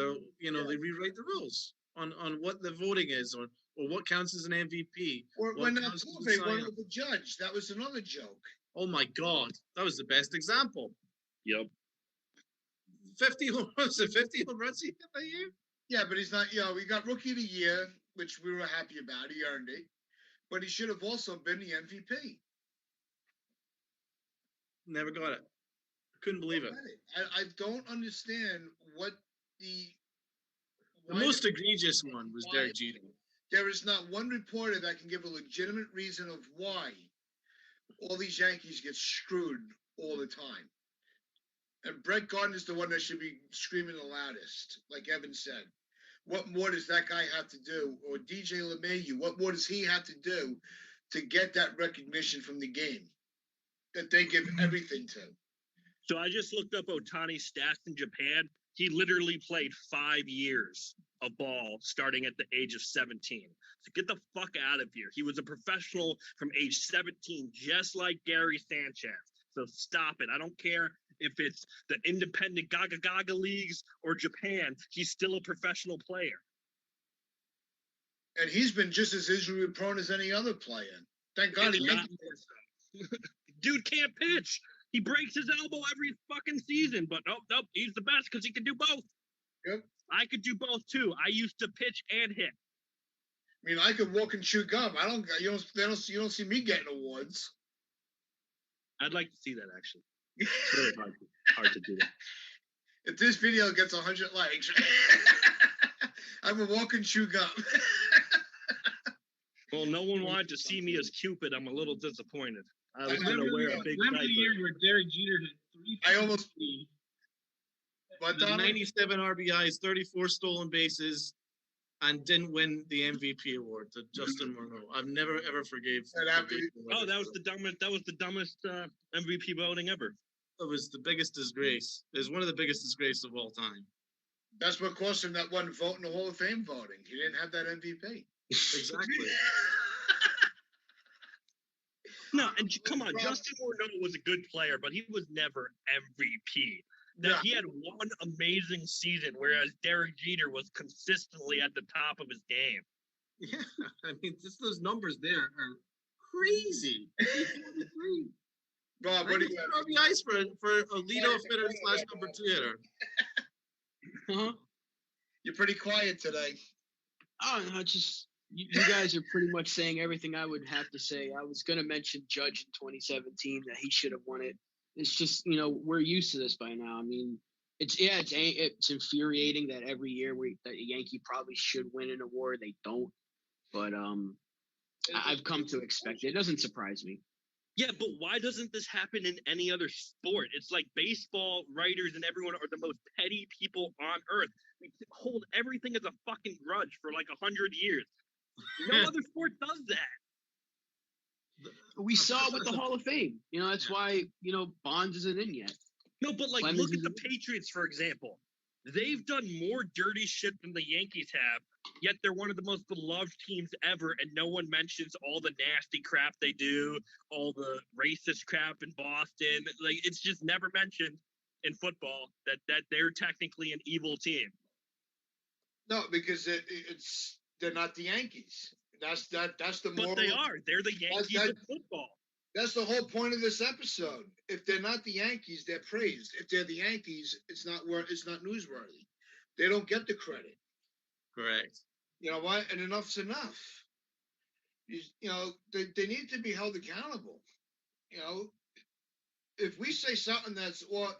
rewrite the rules on what the voting is, or what counts as an MVP. Or what when counts as a they Cy went Young. with the judge. That was another joke. Oh my God, that was the best example. Yep. 50 home runs he hit that year? Yeah, but he's not, we got Rookie of the Year, which we were happy about. He earned it. But he should have also been the MVP. Never got it. Couldn't believe it. I don't understand what the most egregious one was Derek Jeter. There is not one reporter that can give a legitimate reason of why all these Yankees get screwed all the time. And Brett Gardner's the one that should be screaming the loudest, like Evan said. What more does that guy have to do? Or DJ LeMahieu, what more does he have to do to get that recognition from the game that they give everything to? So I just looked up Ohtani's stats in Japan. He literally played 5 years of ball starting at the age of 17. So get the fuck out of here. He was a professional from age 17, just like Gary Sanchez. So stop it. I don't care if it's the independent Gaga leagues or Japan. He's still a professional player. And he's been just as injury prone as any other player. Thank God he Dude can't pitch. He breaks his elbow every fucking season, but nope, he's the best because he can do both. Yep. I could do both too. I used to pitch and hit. I mean, I could walk and chew gum. You don't see me getting awards. I'd like to see that actually. It's really hard to do that. If this video gets 100 likes, I will walk and chew gum. Well, no one wanted to see me as Cupid. I'm a little disappointed. I was going to wear a big Remember diaper. the year where Derek Jeter hit 350? But 97 RBIs, 34 stolen bases, and didn't win the MVP award to Justin Morneau. I've never ever forgave. Oh, that was the dumbest. That was the dumbest MVP voting ever. It was the biggest disgrace. It was one of the biggest disgraces of all time. That's what cost him that one vote in the Hall of Fame voting. He didn't have that MVP. Exactly. No, and come on, Justin Morneau was a good player, but he was never MVP. He had one amazing season, whereas Derek Jeter was consistently at the top of his game. Yeah, I mean, just those numbers there are crazy. Rob, what do you have? RBIs for a leadoff hitter / number 2 hitter. Huh? You're pretty quiet today. Oh, no, just you guys are pretty much saying everything I would have to say. I was going to mention Judge in 2017 that he should have won it. It's just, we're used to this by now. I mean, it's infuriating that every year that a Yankee probably should win an award. They don't. But I've come to expect it. It doesn't surprise me. Yeah, but why doesn't this happen in any other sport? It's like baseball writers and everyone are the most petty people on earth. We hold everything as a fucking grudge for like 100 years. No other sport does that. We saw it with the Hall of Fame. That's why, Bonds isn't in yet. No, but like, look at the Patriots, for example. They've done more dirty shit than the Yankees have, yet they're one of the most beloved teams ever, and no one mentions all the nasty crap they do, all the racist crap in Boston. Like, it's just never mentioned in football that they're technically an evil team. No, because they're not the Yankees. That's the moral. But they are. They're the Yankees of football. That's the whole point of this episode. If they're not the Yankees, they're praised. If they're the Yankees, it's not newsworthy. They don't get the credit. Correct. You know what? And enough's enough. They need to be held accountable. If we say something that's off,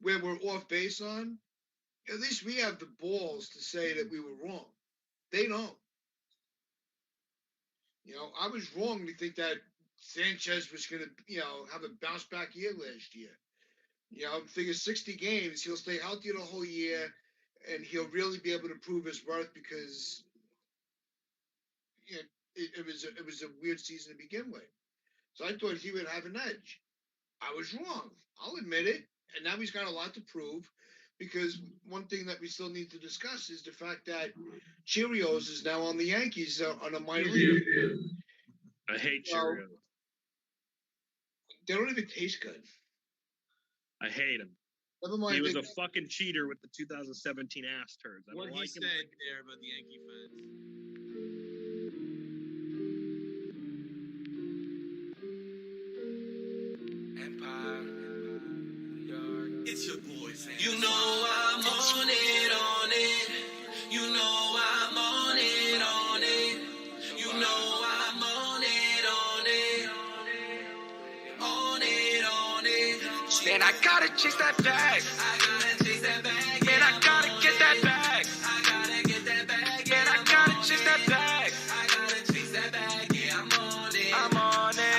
where we're off base on, at least we have the balls to say that we were wrong. They don't. I was wrong to think that Sanchez was going to, have a bounce back year last year. I figure 60 games, he'll stay healthy the whole year, and he'll really be able to prove his worth because it was a weird season to begin with. So I thought he would have an edge. I was wrong. I'll admit it. And now he's got a lot to prove because one thing that we still need to discuss is the fact that Cheerios is now on the Yankees on a minor league. I hate Cheerios. They don't even taste good. I hate him. Never mind. He was a fucking cheater with the 2017 ass turds. I What don't he like said him. there about the Yankee fans. It's your boy, Sam. You know I'm on it. You know I'm on it. You know I'm on it. On it. Man, I gotta chase that bag.